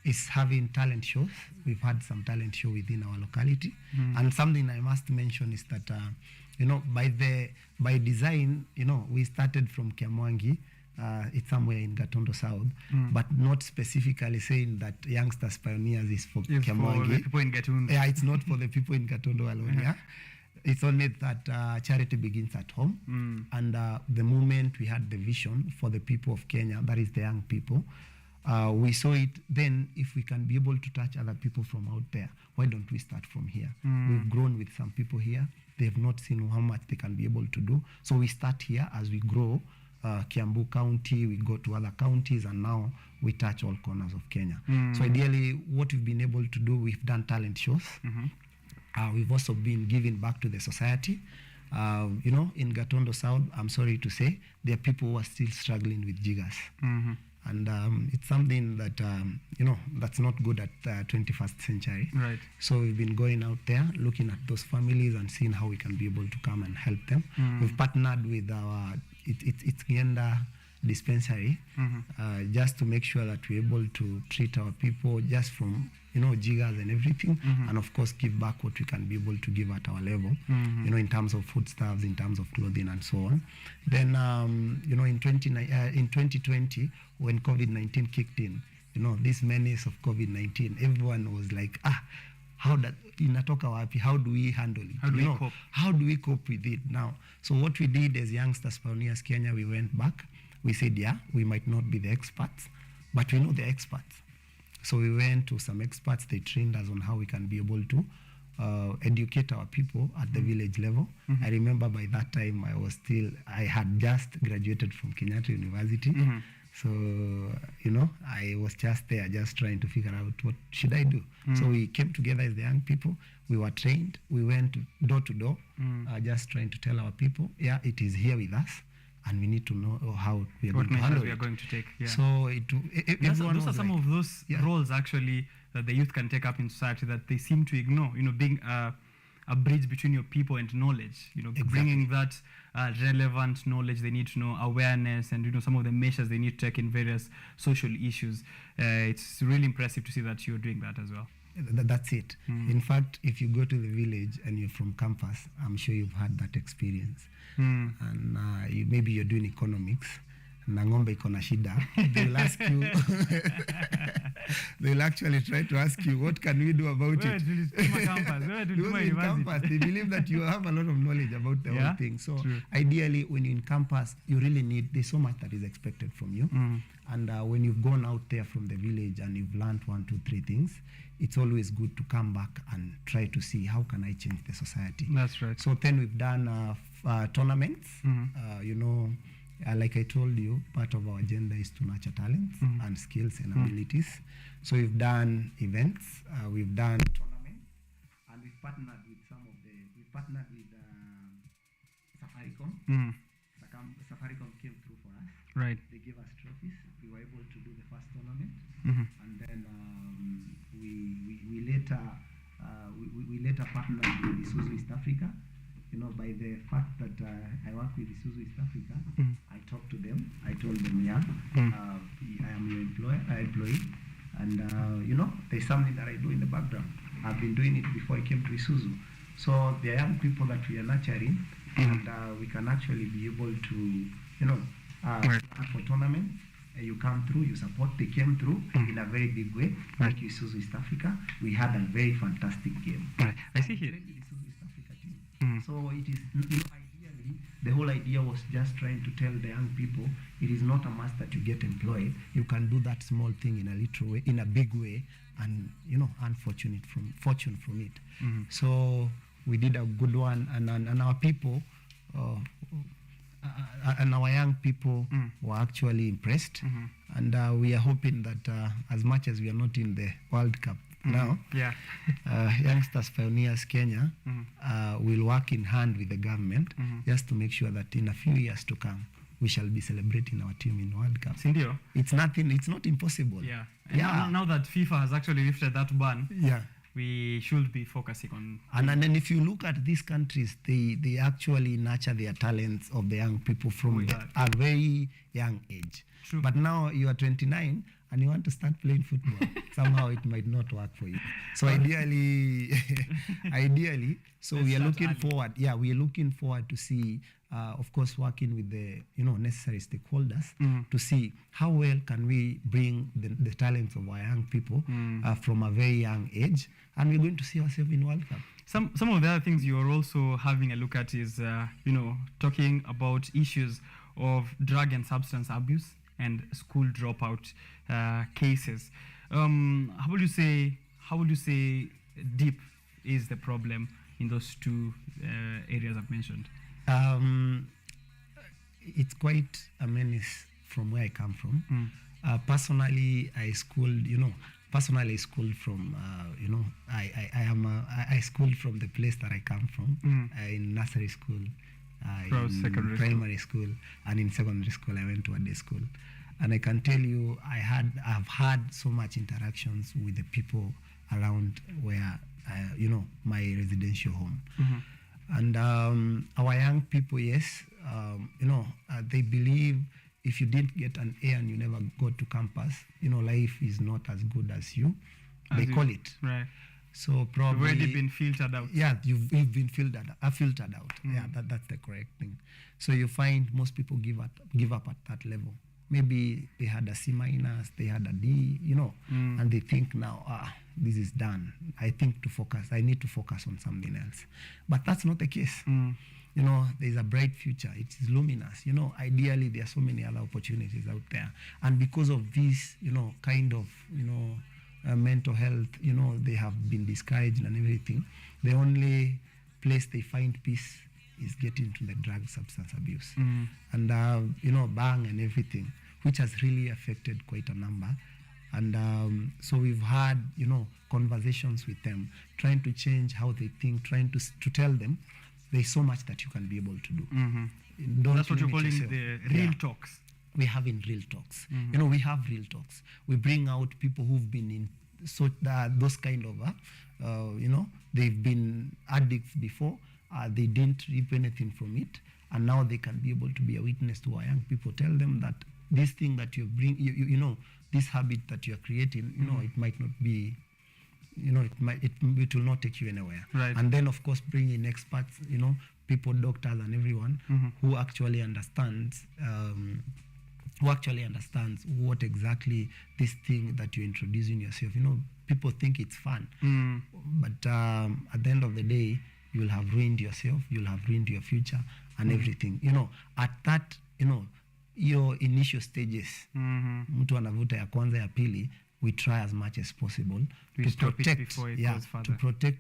is having talent shows. We've had some talent show within our locality, and something I must mention is that you know, by design, you know, we started from Kiamwangi. It's somewhere in Gatondo South, but not specifically saying that Youngsters Pioneers is for Kiamwangi. For the people in Gatondo. Yeah, it's not for the people in Gatondo alone. Yeah, it's only that charity begins at home, and the moment we had the vision for the people of Kenya, that is the young people. We saw it then, if we can be able to touch other people from out there, why don't we start from here? We've grown with some people here. They have not seen how much they can be able to do. So we start here as we grow. Kiambu County, we go to other counties, and now we touch all corners of Kenya. So ideally, what we've been able to do, we've done talent shows. We've also been giving back to the society. You know, in Gatondo South, I'm sorry to say, there are people who are still struggling with jiggers. And it's something that, you know, that's not good at 21st century. Right. So we've been going out there, looking at those families and seeing how we can be able to come and help them. We've partnered with our, it's Gender dispensary, just to make sure that we're able to treat our people just from, you know, jiggers and everything, and of course give back what we can be able to give at our level, you know, in terms of foodstuffs, in terms of clothing and so on. Then, you know, in 2020, when COVID-19 kicked in, you know, this menace of COVID-19, everyone was like, how that inatoka wapi? How do we handle it? How do we cope? How do we cope with it now? So what we did as Youngsters Pioneers Kenya, we went back. We said, yeah, we might not be the experts, but we know the experts. So we went to some experts. They trained us on how we can be able to educate our people at the village level. I remember by that time I had just graduated from Kenyatta University. So, you know, I was just there just trying to figure out what should I do. So we came together as the young people. We were trained. We went door to door, just trying to tell our people, yeah, it is here with us, and we need to know how we are going to handle it. We are going to take. Yeah. So those are some of those roles actually that the youth can take up in society that they seem to ignore. You know, being a bridge between your people and knowledge. You know, bringing that relevant knowledge they need to know, awareness, and, you know, some of the measures they need to take in various social issues. It's really impressive to see that you're doing that as well. That's it. In fact, if you go to the village and you're from campus, I'm sure you've had that experience. And maybe you're doing economics, na ng'ombe iko na shida, they'll ask you, they'll actually try to ask you, what can we do about it? Because in campus, they believe that you have a lot of knowledge about the whole thing. So ideally, when you're in campus, you really there's so much that is expected from you. And when you've gone out there from the village and you've learned 1, 2, 3 things, it's always good to come back and try to see how can I change the society. That's right. So then we've done tournaments. You know, like I told you, part of our agenda is to nurture talents and skills and abilities. So we've done events, we've done tournaments, and we've partnered with Safaricom. Safaricom came through for us. Right. They gave us trophies. We were able to do the first tournament, and then we later partnered with Isuzu East Africa. You know, by the fact that I work with Isuzu East Africa, I talked to them. I told them, yeah, I am your employee, and you know, there's something that I do in the background. I've been doing it before I came to Isuzu. So there are young people that we are nurturing, and we can actually be able to, you know, for tournaments. You come through, you support. They came through in a very big way. Thank you, Isuzu East Africa. We had a very fantastic game. I see here. So it is, ideally, the whole idea was just trying to tell the young people it is not a must that you get employed. You can do that small thing in a little way, in a big way, and earn fortune from it. So we did a good one, and our people. And our young people were actually impressed, and we are hoping that as much as we are not in the World Cup now, Youngsters Pioneers Kenya will work in hand with the government just to make sure that in a few years to come we shall be celebrating our team in World Cup. Sindio? It's not impossible. Yeah. And now that FIFA has actually lifted that ban, we should be focusing on. And then if you look at these countries, they actually nurture their talents of the young people from a very young age. True. But now you are 29 and you want to start playing football. Somehow it might not work for you. So ideally, we are looking forward. Yeah, we are looking forward to see, of course, working with the necessary stakeholders to see how well can we bring the talents of our young people from a very young age, and we're going to see ourselves in World Cup. Some of the other things you are also having a look at is talking about issues of drug and substance abuse and school dropout cases. How would you say deep is the problem in those two areas I've mentioned? It's quite a menace from where I come from. Personally, I schooled from I schooled from the place that I come from, in nursery school, in primary school, and in secondary school I went to a day school. And I can tell you, I've had so much interactions with the people around where my residential home. And our young people, they believe if you didn't get an A and you never go to campus, life is not as good as they call it. Right. So probably you've already been filtered out. Yeah, you've been filtered out. Yeah, that's the correct thing. So you find most people give up at that level. Maybe they had a C-, they had a D, and they think now, this is done. I need to focus on something else. But that's not the case. There's a bright future. It is luminous. Ideally, there are so many other opportunities out there. And because of this, mental health, they have been discouraged and everything. The only place they find peace is getting to the drug substance abuse. And, bang and everything, which has really affected quite a number. And so we've had, conversations with them, trying to change how they think, trying to tell them there's so much that you can be able to do. That's what you're calling the real talks. We're having real talks. We have real talks. We bring out people who've been in those kind of, they've been addicts before. They didn't reap anything from it, and now they can be able to be a witness to our young people. Tell them that this thing that you bring, this habit that you're creating, it might not be, it will not take you anywhere. Right. And then, of course, bring in experts, people, doctors, and everyone who actually understands. What exactly this thing that you're introducing yourself. People think it's fun, but at the end of the day, you'll have ruined yourself, you'll have ruined your future and everything. At that, your initial stages, mtu anavuta ya kwanza ya pili, we try as much as possible to protect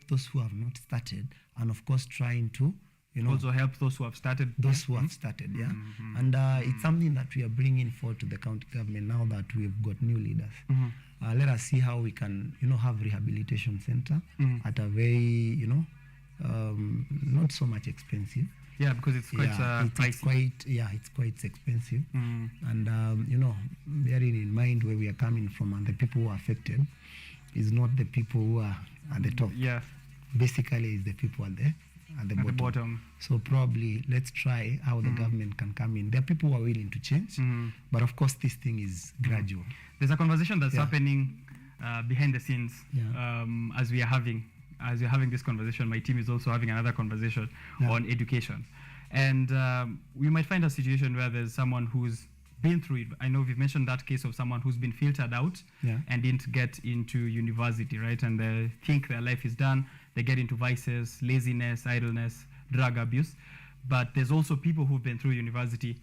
those who have not started, and of course trying to also help those who have started. And it's something that we are bringing forward to the county government now that we've got new leaders. Let us see how we can, have rehabilitation center at a very, not so much expensive. Yeah, because it's quite pricey. It's quite expensive. And bearing in mind where we are coming from and the people who are affected is not the people who are at the top. Yeah. Basically, it's the people at the bottom. So probably let's try how the government can come in. There are people who are willing to change, but of course this thing is gradual. There's a conversation that's happening behind the scenes as we're having this conversation. My team is also having another conversation on education. And we might find a situation where there's someone who's been through it. I know we've mentioned that case of someone who's been filtered out and didn't get into university, right? And they think their life is done. They get into vices, laziness, idleness, drug abuse. But there's also people who've been through university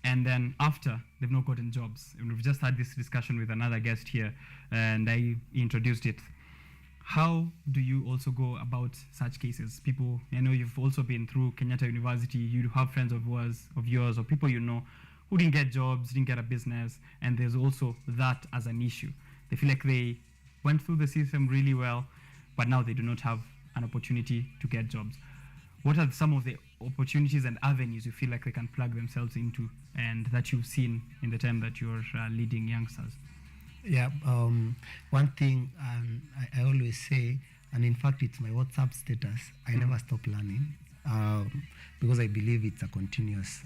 and then after they've not gotten jobs. And we've just had this discussion with another guest here and I introduced it. How do you also go about such cases? People, I know you've also been through Kenyatta University, you have friends of yours or people you know who didn't get jobs, didn't get a business, and there's also that as an issue. They feel like they went through the system really well, but now they do not have an opportunity to get jobs. What are some of the opportunities and avenues you feel like they can plug themselves into and that you've seen in the time that you're leading youngsters? Yeah, one thing I always say, and in fact it's my WhatsApp status, I never stop learning because I believe it's a continuous,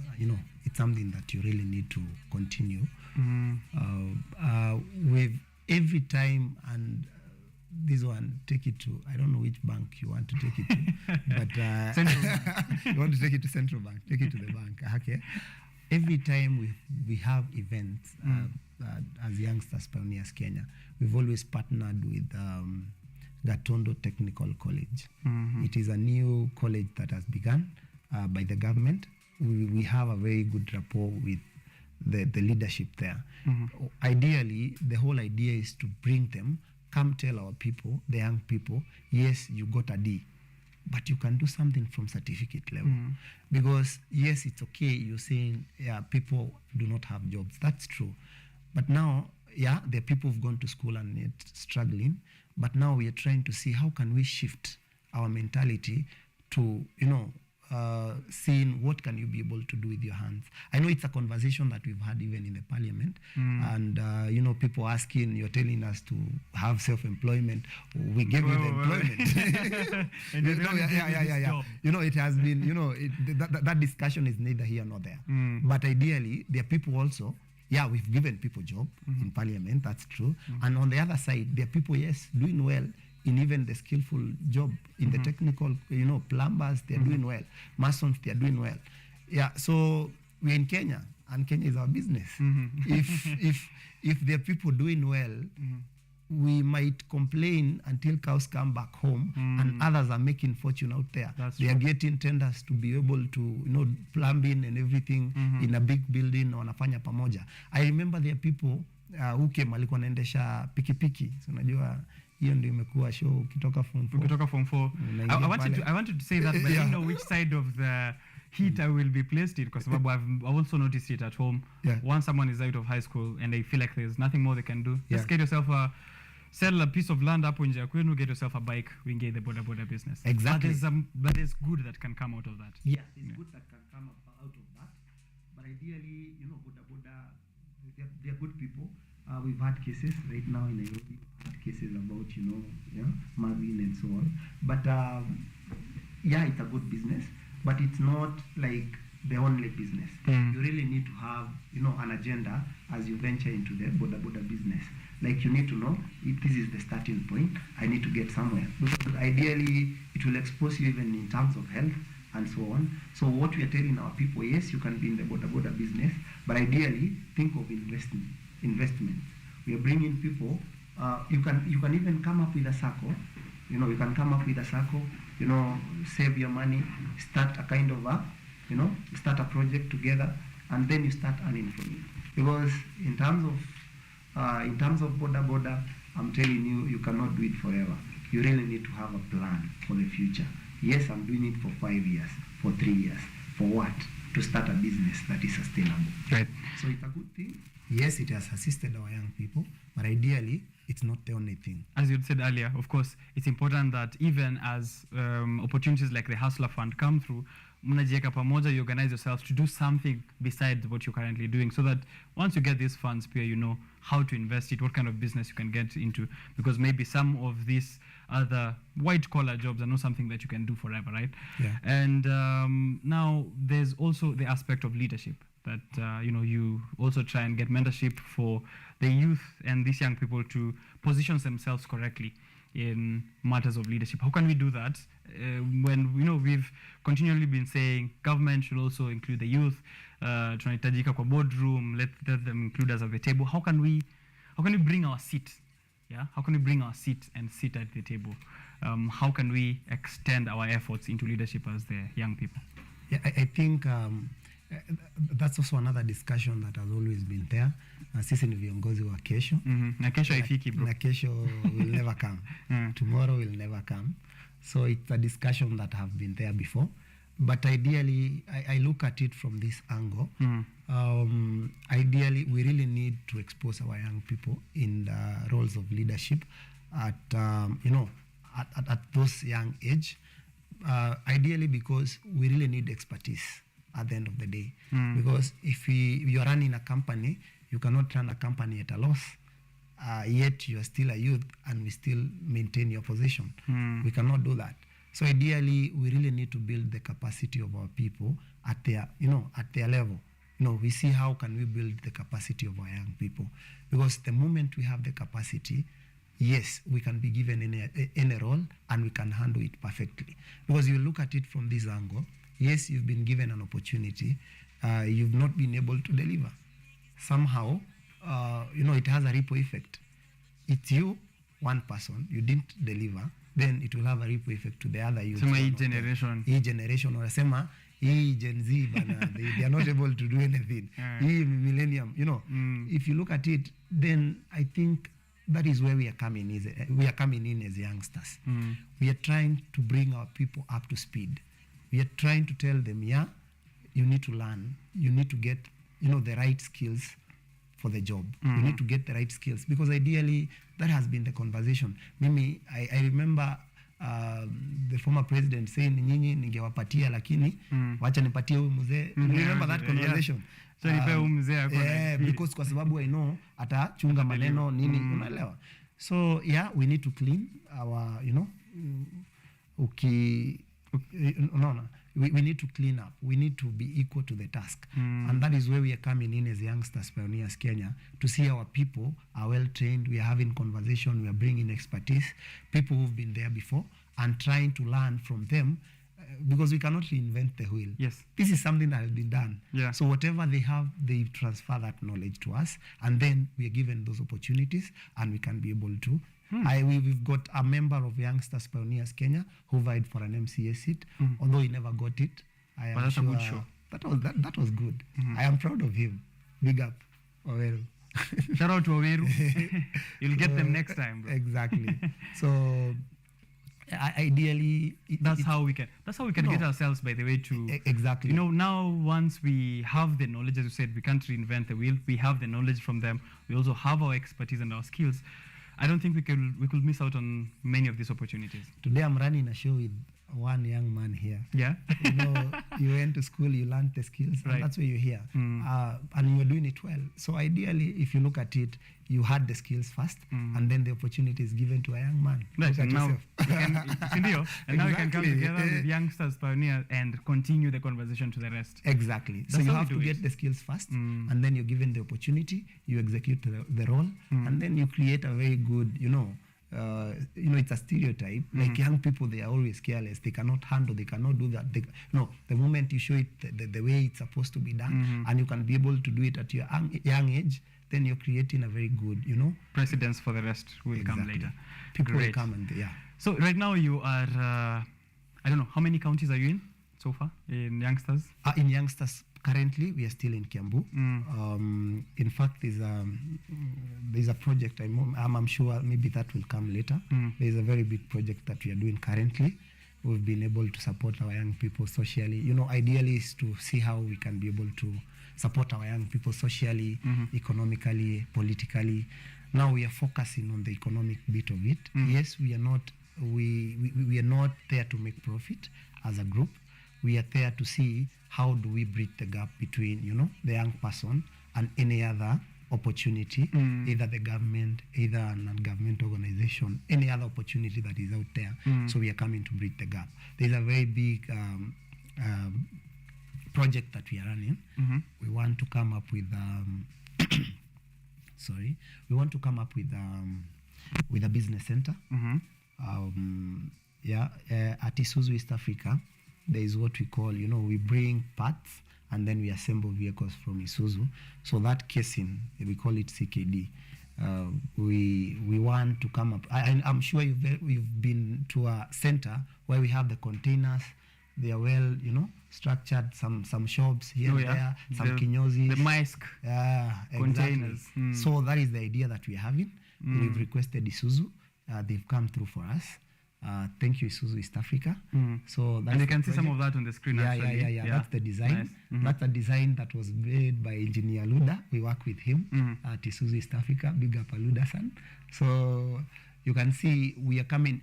it's something that you really need to continue. With every time, and this one, take it to, I don't know which bank you want to take it to, but you want to take it to Central Bank, take it to the bank, okay? Every time we have events, as youngsters, Pioneers Kenya, we've always partnered with Gatondo Technical College. It is a new college that has begun by the government. We have a very good rapport with the leadership there. Ideally, the whole idea is to bring them, come tell our people, the young people, yes, you got a D, but you can do something from certificate level. Because yes, it's okay, you're saying, yeah, people do not have jobs. That's true. But now, yeah, there are people who've gone to school and yet struggling. But now we are trying to see how can we shift our mentality to, seeing what can you be able to do with your hands. I know it's a conversation that we've had even in the parliament. And, people asking, you're telling us to have self-employment. We give you the employment. It has been, that discussion is neither here nor there. But ideally, there are people also, yeah, we've given people job in parliament, that's true. And on the other side, there are people, yes, doing well in even the skillful job, in the technical, plumbers, they're doing well. Masons, they're doing well. Yeah, so we're in Kenya, and Kenya is our business. If there are people doing well, we might complain until cows come back home, and others are making fortune out there. They are getting tenders to be able to, plumbing and everything in a big building, wanafanya pamoja. I remember there are people who came, walikuwa naendesha pikipiki. So unajua hiyo ndio imekuwa show ukitoka form 4. I wanted to say that, but I don't know which side of the heat I will be placed in, because I've also noticed it at home. Once someone is out of high school and they feel like there's nothing more they can do, just get yourself sell a piece of land hapo nje ya kwenu, get yourself a bike, we engage the border business. Exactly. But there's good that can come out of that. Yeah, there's good that can come out of that. But ideally, border, they're good people. We've had cases right now in Nairobi, cases about, mugging and so on. But yeah, it's a good business, but it's not like the only business. You really need to have, an agenda as you venture into the border business. Like you need to know if this is the starting point, I need to get somewhere. Because ideally, it will expose you even in terms of health and so on. So what we are telling our people, yes, you can be in the border business, but ideally, think of investment. We are bringing people, you can even come up with a circle. You can come up with a circle, save your money, start a kind of start a project together, and then you start earning from it. Because in terms of border, I'm telling you, you cannot do it forever. You really need to have a plan for the future. Yes, I'm doing it for 5 years, for 3 years. For what? To start a business that is sustainable. Right. So it's a good thing. Yes, it has assisted our young people, but ideally, it's not the only thing. As you said earlier, of course, it's important that even as opportunities like the Hustler Fund come through, mnajieka pamoja, you organize yourselves to do something besides what you're currently doing, so that once you get these funds, you know how to invest it, what kind of business you can get into, because maybe some of these other white-collar jobs are not something that you can do forever, right? Yeah. And now there's also the aspect of leadership, that you also try and get mentorship for the youth and these young people to position themselves correctly in matters of leadership. How can we do that when we've continually been saying government should also include the youth, tunahitajika kwa boardroom, let them include us at the table. How can we bring our seat? Yeah, how can we bring our seat and sit at the table? how can we extend our efforts into leadership as the young people? Yeah, I think that's also another discussion that has always been there. Sisi ni viongozi wa kesho. Na kesho haifiki, bro. Na kesho will never come. Tomorrow will never come. So it's a discussion that have been there before. But ideally, I look at it from this angle. Ideally, we really need to expose our young people in the roles of leadership at those young age. Ideally, because we really need expertise at the end of the day. Because if you are running a company, you cannot run a company at a loss. Yet you are still a youth and we still maintain your position. We cannot do that. So ideally, we really need to build the capacity of our people at their level. We see how can we build the capacity of our young people. Because the moment we have the capacity, yes, we can be given any role and we can handle it perfectly. Because you look at it from this angle, yes, you've been given an opportunity, you've not been able to deliver. Somehow, it has a ripple effect. It's you, one person, you didn't deliver, then it will have a ripple effect to the other youth. Each generation. Each generation, or Gen Z, they are not able to do anything. Millennium, if you look at it, then I think that is where we are coming in as youngsters. We are trying to bring our people up to speed. We are trying to tell them, you need to learn, you need to get, the right skills for the job. You need to get the right skills, because ideally that has been the conversation. Mimi, I remember the former president saying, nyinyi ningewapatia lakini wacha nipatie huyu mzee. Remember that conversation? So nipe huyu mzee because kwa sababu I know atachunga maneno nini, unaelewa. So we need to clean our, we need to clean up. We need to be equal to the task. And that is where we are coming in as youngsters, Pioneers Kenya, to see our people are well trained. We are having conversation. We are bringing expertise, people who've been there before, and trying to learn from them, because we cannot reinvent the wheel. Yes. This is something that has been done. Yeah. So whatever they have, they transfer that knowledge to us, and then we are given those opportunities, and we can be able to. We've got a member of Youngsters Pioneers Kenya who vied for an MCA seat, although he never got it. But that's a good show. That was good. I am proud of him. Big up, Oweru. Shout out to Oweru. You'll get them next time, bro. Exactly. So ideally, that's how we can get ourselves, by the way, to exactly. Now once we have the knowledge, as you said, we can't reinvent the wheel. We have the knowledge from them. We also have our expertise and our skills. I don't think we could miss out on many of these opportunities. Today I'm running a show with one young man here. Yeah. You went to school, you learned the skills, and that's why you're here. And you're doing it well. So ideally, if you look at it, you had the skills first, and then the opportunity is given to a young man. Right, and now we can come together with Youngsters Pioneer and continue the conversation to the rest. Exactly. So you have to get the skills first, and then you're given the opportunity, you execute the role, and then you create a very good, it's a stereotype. Like young people, they are always careless. They cannot handle. They cannot do that. The moment you show it the way it's supposed to be done, and you can be able to do it at your young age, then you're creating a very good, precedence for the rest will come later. People will come and So right now you are, I don't know, how many counties are you in so far in Youngsters? In Youngsters, currently we are still in Kiambu. In fact, there's a project, I'm sure maybe that will come later. There's a very big project that we are doing currently. We've been able to support our young people socially. Ideally is to see how we can be able to support our young people socially, economically, politically. Now we are focusing on the economic bit of it. Yes, we are not there to make profit as a group. We are there to see how do we bridge the gap between, the young person and any other opportunity, either the government, either a non-government organization, any other opportunity that is out there. So we are coming to bridge the gap. There's a very big project that we are running. We want to come up with with a business center. At Isuzu East Africa, there is what we call, we bring parts and then we assemble vehicles from Isuzu. So that casing, we call it CKD. We want to come up. I'm sure you've been to a center where we have the containers. They are well, structured. Some shops here and there. Some kinyozi. The mask. Containers. Exactly. So that is the idea that we're having. We've requested Isuzu. They've come through for us. Thank you, Isuzu East Africa. So that's and you can see some of that on the screen. Yeah. That's the design. Nice. That's a design that was made by engineer Luda. We work with him at Isuzu East Africa. Big up Luda san. So you can see we are coming.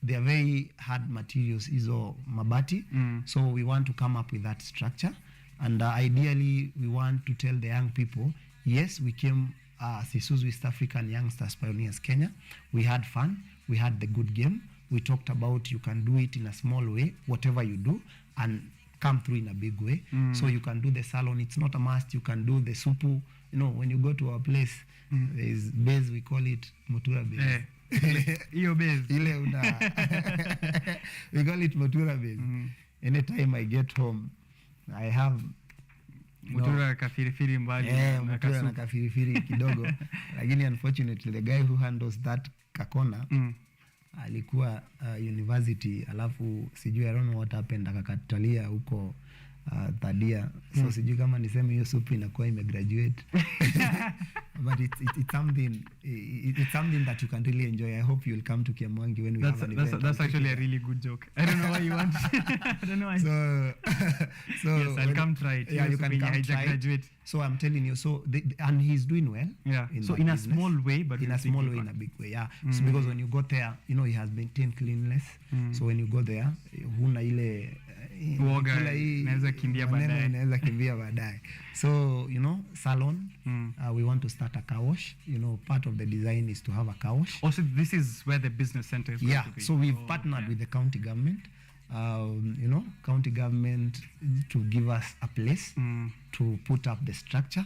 They're very hard materials. Izo mabati. So we want to come up with that structure, and ideally we want to tell the young people, yes, we came as Isuzu East African Youngsters Pioneers Kenya. We had fun. We had the good game. We talked about you can do it in a small way, whatever you do, and come through in a big way. So you can do the salon. It's not a must. You can do the supu. When you go to our place, there is base, we call it Mutura base. Iyo base. We call it Mutura base. Anytime I get home, I have Mutura kafirifiri mbali. Mutura na kafirifiri kidogo. Lakini unfortunately, the guy who handles that kakona alikuwa university, alafu sijui I don't know what happened, akakatalia huko third year. So sijui kama niseme hiyo supu inakuwa imegraduate. But it's something that you can really enjoy. I hope you'll come to Kiamwangi when we have an event. That's actually a really good joke. I don't know why you want. I don't know why. So yes, I'll come try it. Yeah, you can come try graduate. So I'm telling you. So and he's doing well. Yeah. So in a small way, but in a small way, in a big way. Yeah. So because when you go there, he has maintained cleanliness. So when you go there, huna ile uoga inaweza kimbia baadaye. So salon, we want to start a car wash. Part of the design is to have a car wash. Also, this is where the business center is going to be. So we've partnered with the county government. County government to give us a place to put up the structure,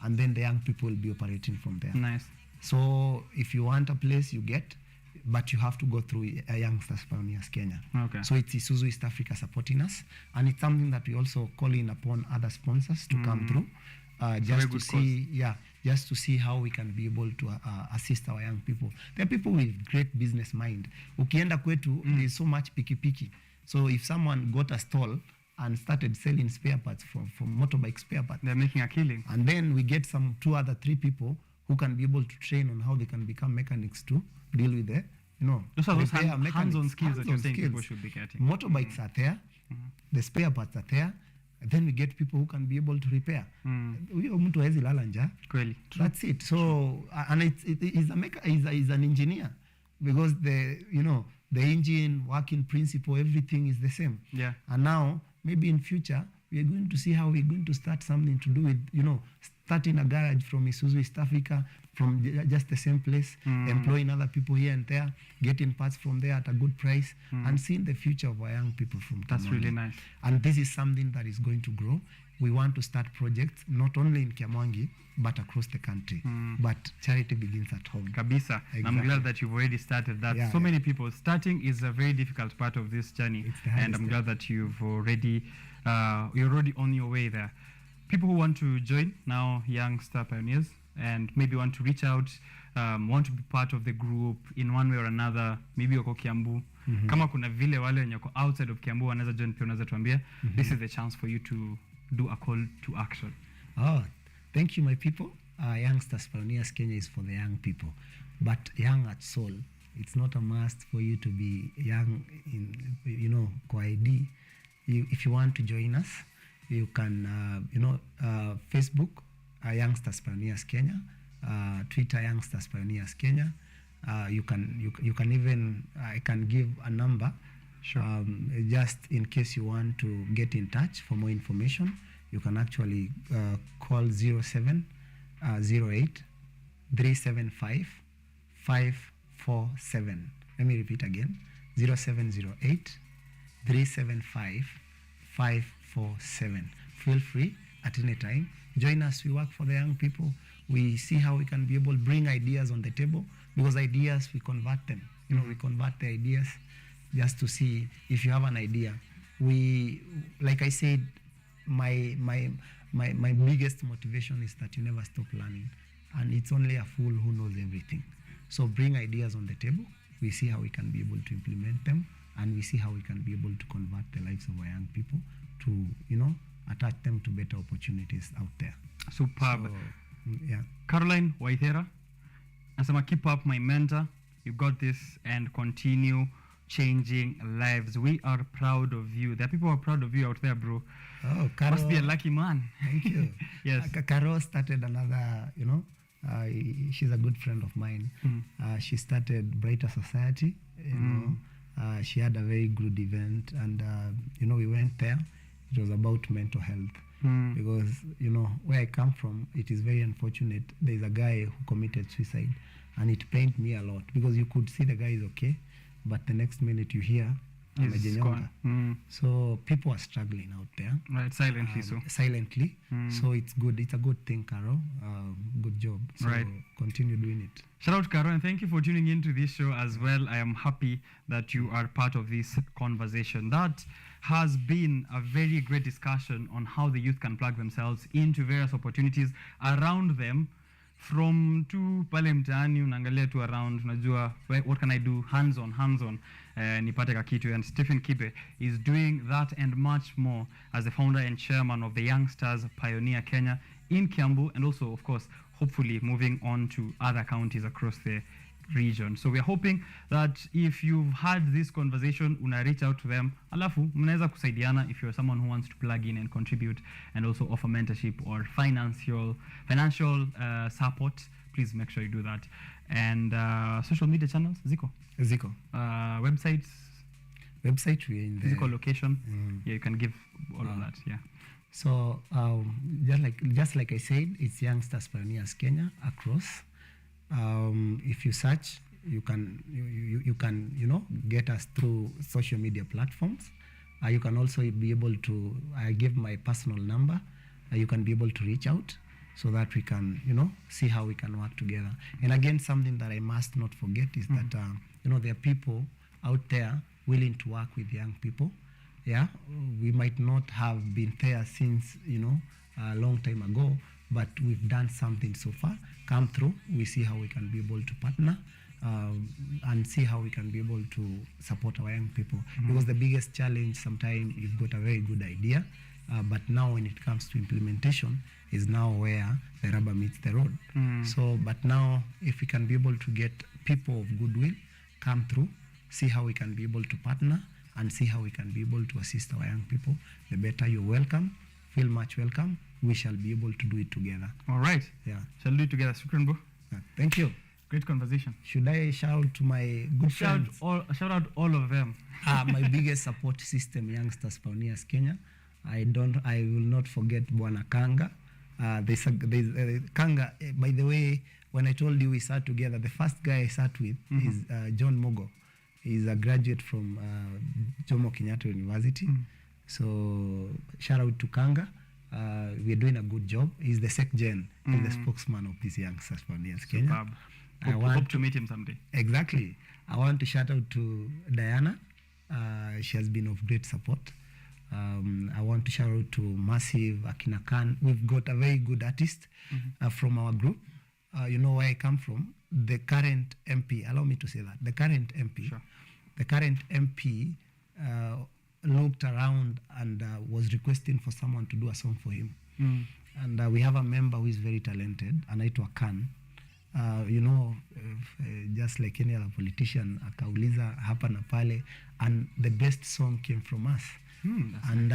and then the young people will be operating from there. Nice. So if you want a place, you get, but you have to go through a Youngsters Pioneers Kenya. Okay. So it's Isuzu East Africa supporting us, and it's something that we also calling upon other sponsors to come through, just to see how we can be able to assist our young people. There are people with great business mind. Ukienda kwetu, there's so much piki. So if someone got a stall and started selling spare parts from motorbike spare parts, they're making a killing. And then we get 3 people who can be able to train on how they can become mechanics to deal with the, those are those hands-on skills that you're saying people should be getting. Motorbikes are there, the spare parts are there. Then we get people who can be able to repair. Mtu hawezi lala njaa. That's it. So and it's an engineer, because the engine working principle, everything is the same. Yeah. And now maybe in future we are going to see how we're going to start something to do with starting a garage from Isuzu East Africa, from just the same place, employing other people here and there, getting parts from there at a good price, and seeing the future of our young people from That's Kiamwangi. really nice. And this is something that is going to grow. We want to start projects not only in Kiamwangi but across the country. But charity begins at home. Kabisa. Exactly. I'm glad that you've already started that. Yeah, many people. Starting is a very difficult part of this journey, and I'm glad that you've already you're already on your way there. People who want to join now, Youngster Pioneers, and maybe want to reach out, want to be part of the group in one way or another, maybe wako Kiambu. Kama kuna vile wale wenye wako outside of Kiambu wanaweza join, pia unaweza tuambia. This is the chance for you to do a call to action. Oh, thank you, my people. Youngsters Pioneers Kenya is for the young people, but young at soul. It's not a must for you to be young in, kwa ID. If you want to join us, you can, Facebook, Youngsters Pioneers Kenya, Twitter, Youngsters Pioneers Kenya. You can even, I can give a number. Sure. Just in case you want to get in touch for more information, you can actually call 0708 375 547. Let me repeat again, 0708 375 547. Feel free at any time. Join us. We work for the young people. We see how we can be able to bring ideas on the table, because ideas, we convert them. We convert the ideas just to see if you have an idea. We, like I said, my biggest motivation is that you never stop learning. and it's only a fool who knows everything. So bring ideas on the table. We see how we can be able to implement them, and we see how we can be able to convert the lives of our young people to, attach them to better opportunities out there. Superb. So, yeah. Caroline Waithera, Asama, keep up, my mentor. You got this, and continue changing lives. We are proud of you. There are people who are proud of you out there, bro. Oh, Caro, must be a lucky man. Thank you. Yes. Caro started another, she's a good friend of mine. She started Brighter Society. She had a very good event, and we went there. It was about mental health. Because where I come from, it is very unfortunate. There's a guy who committed suicide, and it pained me a lot, because you could see the guy is okay, but the next minute you hear he's gone. So people are struggling out there, right? Silently. So it's good. It's a good thing, Caro. Good job. So right. Continue doing it. Shout out, Caro, and thank you for tuning into this show as well. I am happy that you are part of this conversation. That has been a very great discussion on how the youth can plug themselves into various opportunities around them, from to pale mtaani unaangalia tu around, unajua what can I do, hands on nipate kakitu. And Stephen Kibe is doing that and much more as the founder and chairman of the Youngsters Pioneer Kenya in Kiambu, and also, of course, hopefully moving on to other counties across the region. So we are hoping that if you've had this conversation, una reach out to them, alafu mnaweza kusaidiana if you're someone who wants to plug in and contribute and also offer mentorship or financial support. Please make sure you do that. And social media channels, Ziko. Websites, we're in the physical location. Yeah, you can give all of that. Yeah. So just like I said, it's Youngsters Pioneers Kenya across. If you search, you can get us through social media platforms. You can also be able to, I give my personal number. You can be able to reach out so that we can see how we can work together. And again, something that I must not forget is that there are people out there willing to work with young people. Yeah, we might not have been there since a long time ago, but we've done something so far. Come through, we see how we can be able to partner and see how we can be able to support our young people. Because the biggest challenge, sometimes you've got a very good idea, but now when it comes to implementation is now where the rubber meets the road. So, but now if we can be able to get people of goodwill come through, see how we can be able to partner and see how we can be able to assist our young people, the better. You're welcome. Feel much welcome. We shall be able to do it together. All right. Yeah. Shall we do it together? Shukran, bro. Thank you. Great conversation. Should I shout to my good friends? Shout out all of them. My biggest support system, Youngsters Pioneers Kenya. I will not forget Bwana Kanga. There's Kanga. By the way, when I told you we sat together, the first guy I sat with is John Mogo. He's a graduate from Jomo Kenyatta University. So shout out to Kanga. We're doing a good job. He's the SecGen. He's the spokesman of this Youngsters Pioneers Kenya. I hope to meet him someday. Exactly. I want to shout out to Diana. She has been of great support. I want to shout out to Massive, Akina Khan. We've got a very good artist from our group. You know where I come from. The current MP, allow me to say that, the current MP, looked around and was requesting for someone to do a song for him. And we have a member who is very talented, anaitwa Khan. Just like any other politician, akauliza hapa na pale, and the best song came from us. And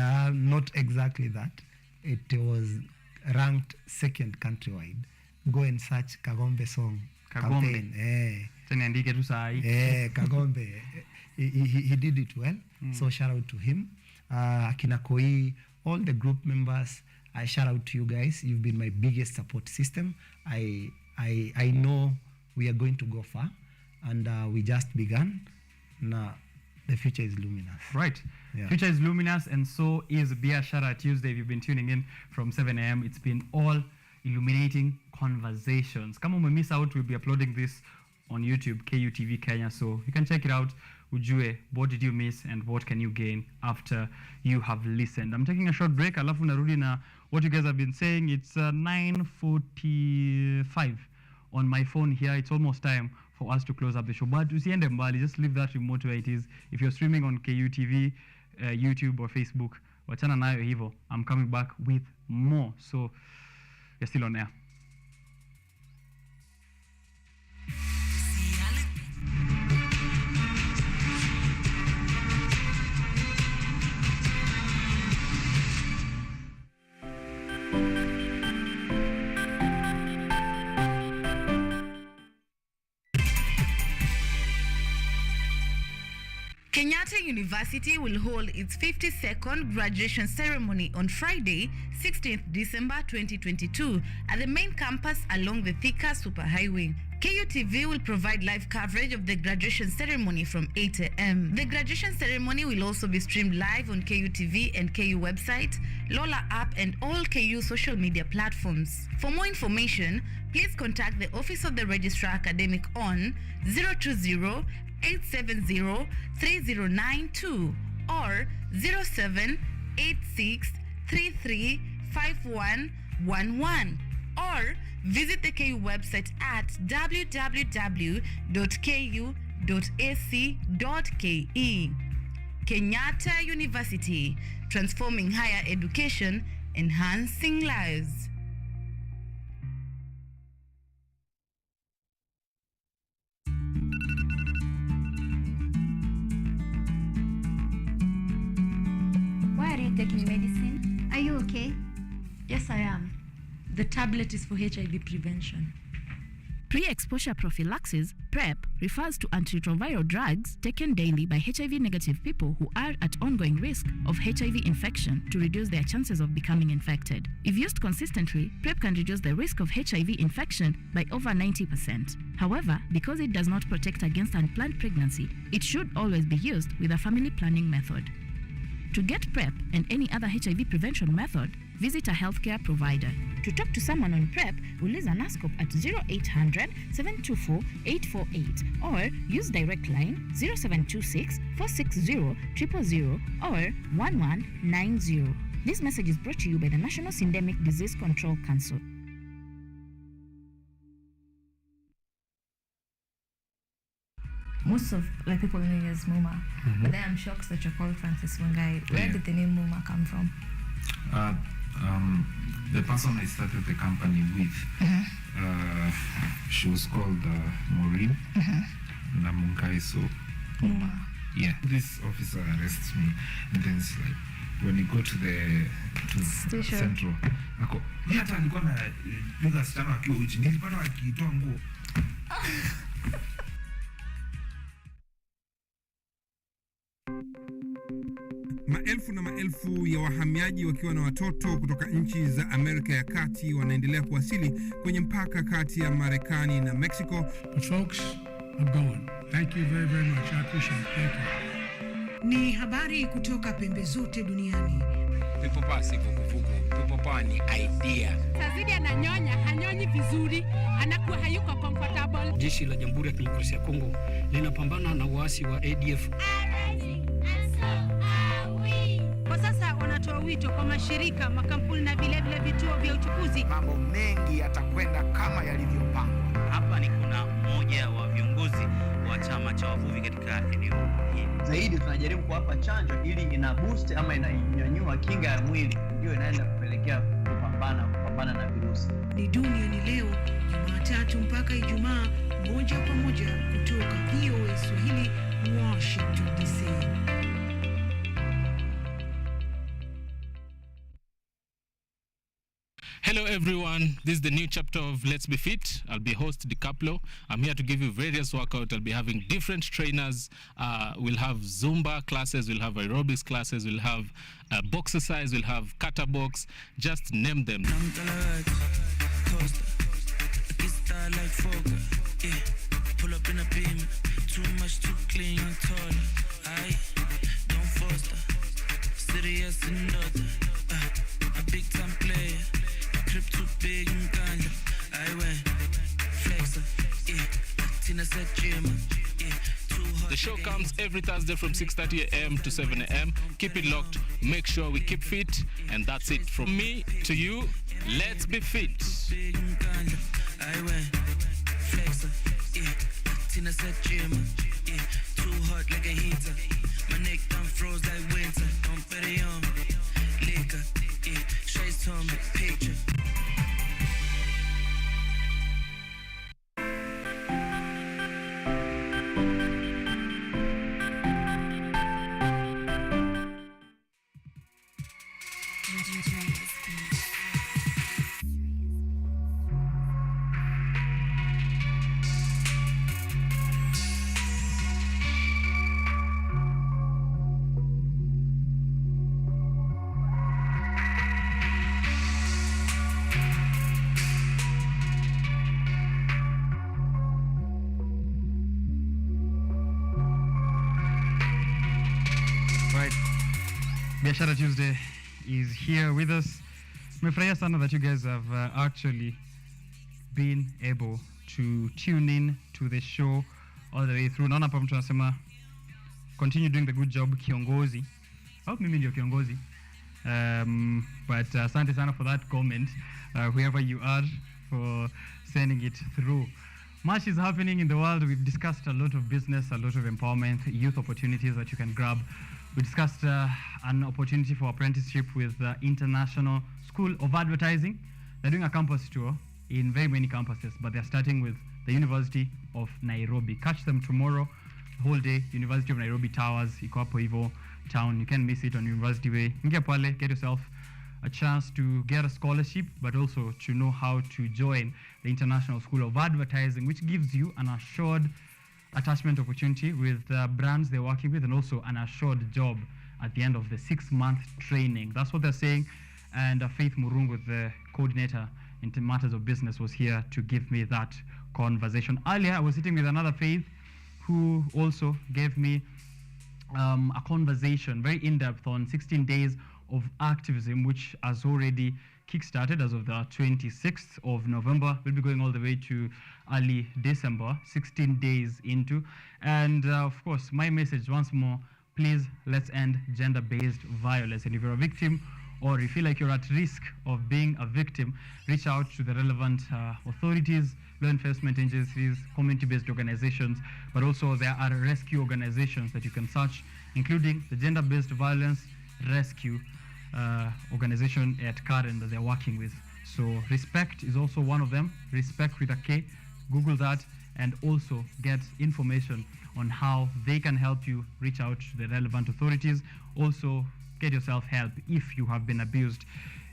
not exactly that. It was ranked second countrywide. Go and search Kagombe song campaign. Kagombe. He did it well. So shout out to him. Akina Koi, all the group members, I shout out to you guys. You've been my biggest support system. I know we are going to go far, and we just began. Now the future is luminous. Right. Yeah. Future is luminous, and so is Biashara Tuesday. If you've been tuning in from 7 a.m., it's been all illuminating conversations. Kama miss out, we'll be uploading this on YouTube, KUTV Kenya, so you can check it out. Ujue, what did you miss and what can you gain after you have listened? I'm taking a short break. Alafu narudi na what you guys have been saying. It's 9:45 on my phone here, it's almost time for us to close up the show. But usiende mbali, just leave that remote where it is. If you're streaming on KUTV, YouTube or Facebook, wachana nayo hivyo. I'm coming back with more. So you're still on air. Kenyatta University will hold its 52nd graduation ceremony on Friday, 16th December 2022 at the main campus along the Thika Superhighway. KUTV will provide live coverage of the graduation ceremony from 8 a.m. The graduation ceremony will also be streamed live on KUTV and KU website, Lola app, and all KU social media platforms. For more information, please contact the Office of the Registrar Academic on 020-870-3092 or 0786335111 or visit the KU website at www.ku.ac.ke. Kenyatta University, transforming higher education, enhancing lives. Why are you taking medicine? Are you okay? Yes, I am. The tablet is for HIV prevention. Pre-exposure prophylaxis, PrEP, refers to antiretroviral drugs taken daily by HIV-negative people who are at ongoing risk of HIV infection to reduce their chances of becoming infected. If used consistently, PrEP can reduce the risk of HIV infection by over 90%. However, because it does not protect against unplanned pregnancy, it should always be used with a family planning method. To get PrEP and any other HIV prevention method, visit a healthcare provider. To talk to someone on PrEP, uliza NASCOP at 0800-724-848 or use direct line 0726-460-000 or 1190. This message is brought to you by the National Syndemic Disease Control Council. Most of people know you as Muma, but then I'm shocked that you're called Francis Wangai. Where did the name Muma come from? The person I started the company with, she was called Maureen Namungai. So yeah, this officer arrests me, and then it's like when you go to the central, ako mimi hata nilikuwa na piga stana akiwa uchi, nilipata akitoa nguo. Maelfu na maelfu ya wahamiaji wakiwa na watoto kutoka nchi za Amerika ya Kati wanaendelea kuwasili kwenye mpaka kati ya Marekani na Mexico. But folks, I'm going. Thank you very, very much. I appreciate it. Thank you. Ni habari kutoka pembe zote duniani. Pipopa si vuguvugu. Pipopa ni idea. Tazidi ananyonya, hanyonyi vizuri, anakuwa hayuko comfortable. Jeshi la Jamhuri ya Kidemokrasia ya Kongo linapambana na waasi wa ADF. Kwa sasa wanatoa wito kwa mashirika, makampuni na vile vituo vya uchukuzi. Mambo mengi yatakwenda kama yalivyopangwa. Hapa ni kuna mmoja wa viongozi wa chama cha wavuvi katika eneo hili. Zaidi tunajaribu kuwapa chanjo ili ina boost ama inanyanyua kinga ya mwili, ndio inaenda kupelekea kupambana na virusi. Ni Duniani Leo, Jumatatu mpaka Ijumaa, moja kwa moja kutoka VOA Swahili, Washington DC. Hello everyone, this is the new chapter of Let's Be Fit. I'll be host DiCaplo. I'm here to give you various workouts. I'll be having different trainers. We'll have Zumba classes, we'll have aerobics classes, we'll have box exercise, we'll have kata box, just name them. Pull up in a beam, too much, too clean, and tall. Aye, don't foster, serious and other. A big time player. Trip too big and ganja. I went flexer, Tina said gym, The show comes every Thursday from 6:30 a.m. to 7 a.m. Keep it locked. Make sure we keep fit. And that's it from me to you. Let's be fit. I went said gym. Yeah, too hot like a heater. My neck done froze like winter. Don't bet it on liquor. Yeah, shades on me, picture. Right. Biashara Tuesday is here with us. Nimefurahia sana that you guys have actually been able to tune in to the show all the way through. Naona hapa mtu anasema continue doing the good job kiongozi. Hope mimi ndio kiongozi. But asante sana for that comment, whoever you are, for sending it through. Much is happening in the world. We've discussed a lot of business, a lot of empowerment, youth opportunities that you can grab. We discussed an opportunity for apprenticeship with the International School of Advertising. They're doing a campus tour in very many campuses, but they're starting with the University of Nairobi. Catch them tomorrow, whole day, University of Nairobi Towers, iko hapo hivyo town. You can miss it on University Way. Ingia pale, get yourself a chance to get a scholarship, but also to know how to join the International School of Advertising, which gives you an assured attachment opportunity with brands they're working with, and also an assured job at the end of the 6-month training. That's what they're saying. And Faith Murungu, the coordinator in matters of business, was here to give me that conversation. Earlier, I was sitting with another Faith who also gave me a conversation, very in-depth, on 16 days of activism, which has already kick-started as of the 26th of November. We'll be going all the way to early December, 16 days into. And of course, my message once more, please, let's end gender-based violence. And if you're a victim, or you feel like you're at risk of being a victim, reach out to the relevant authorities, law enforcement agencies, community-based organizations, but also there are rescue organizations that you can search, including the Gender-Based Violence Rescue organization at Karen that they're working with. So Respect is also one of them, Respect with a K. Google that and also get information on how they can help you. Reach out to the relevant authorities. Also get yourself help if you have been abused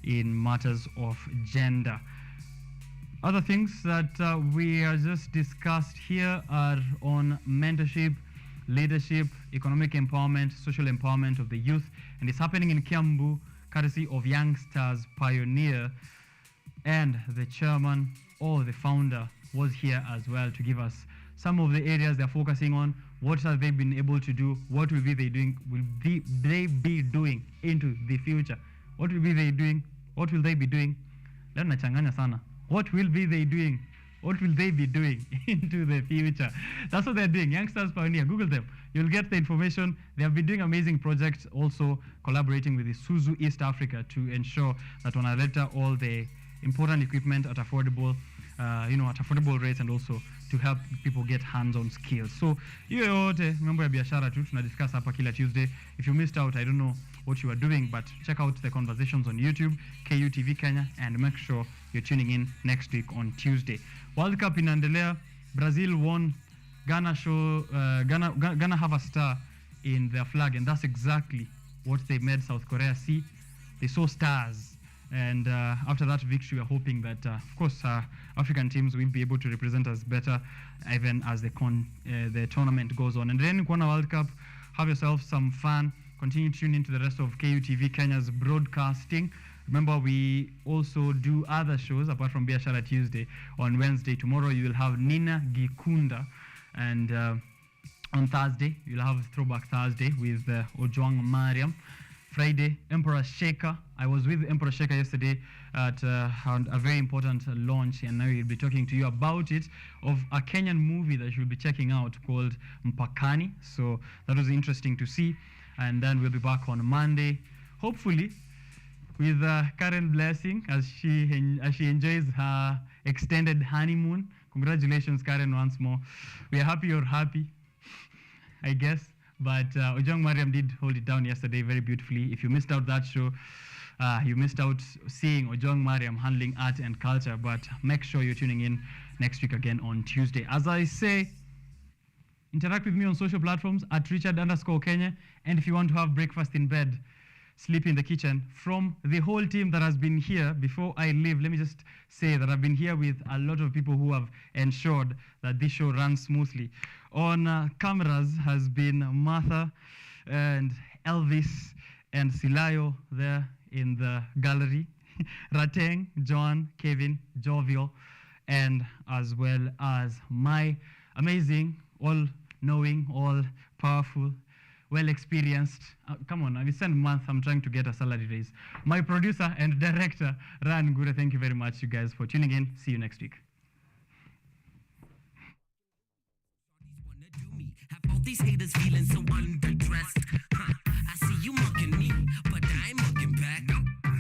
in matters of gender. Other things that we have just discussed here are on mentorship, leadership, economic empowerment, social empowerment of the youth, and it's happening in Kiambu, courtesy of Youngsters Pioneer, and the chairman or the founder was here as well to give us some of the areas they're focusing on. What have they been able to do? What will they be doing into the future? What will they be doing? Leo nachanganya sana. What will they be doing? What will they be doing into the future? That's what they're doing. Youngsters Pioneer, Google them. You'll get the information. They have been doing amazing projects, also collaborating with the Suzu East Africa to ensure that wanaleta all the important equipment at affordable, at affordable rates, and also to help people get hands-on skills. So, hiyo yote mambo ya biashara tu tunadiscuss hapa kila Tuesday. If you missed out, I don't know what you are doing, but check out the conversations on YouTube, KUTV Kenya, and make sure you're tuning in next week on Tuesday. World Cup inaendelea. Brazil won. Ghana have a star in their flag, and that's exactly what they made South Korea see. They saw stars, and after that victory, we're hoping that, of course, African teams will be able to represent us better, even as the tournament goes on. And then, Kwana World Cup, have yourself some fun. Continue tuning into the rest of KUTV Kenya's broadcasting. Remember, we also do other shows apart from Biashara Tuesday on Wednesday. Tomorrow, you will have Nina Gikunda. And on Thursday, you'll have Throwback Thursday with Ojwang Mariam. Friday, Emperor Sheikha. I was with Emperor Sheikha yesterday at a very important launch, and now we'll be talking to you about it, of a Kenyan movie that you'll be checking out called Mpakani. So that was interesting to see. And then we'll be back on Monday, hopefully, with Karen Blessing as she enjoys her extended honeymoon. Congratulations, Karen, once more. We are happy you're happy, I guess. But Ojong Mariam did hold it down yesterday very beautifully. If you missed out that show, you missed out seeing Ojong Mariam handling art and culture. But make sure you're tuning in next week again on Tuesday. As I say, interact with me on social platforms at Richard_Okenye. And if you want to have breakfast in bed, sleep in the kitchen, from the whole team that has been here, before I leave, let me just say that I've been here with a lot of people who have ensured that this show runs smoothly. On cameras has been Martha and Elvis and Silayo there in the gallery, Rateng, John, Kevin, Jovial, and as well as my amazing, all-knowing, all-powerful, well-experienced, come on, every month I'm trying to get a salary raise. My producer and director, Ran Gura, thank you very much, you guys, for tuning in. See you next week. Have all these haters feeling so underdressed. I see you mucking me, but I ain't mucking back.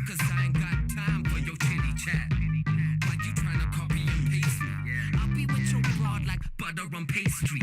Cause I ain't got time for your chitty chat. Why you trying to copy and paste me? I'll be with your broad like butter on pastry.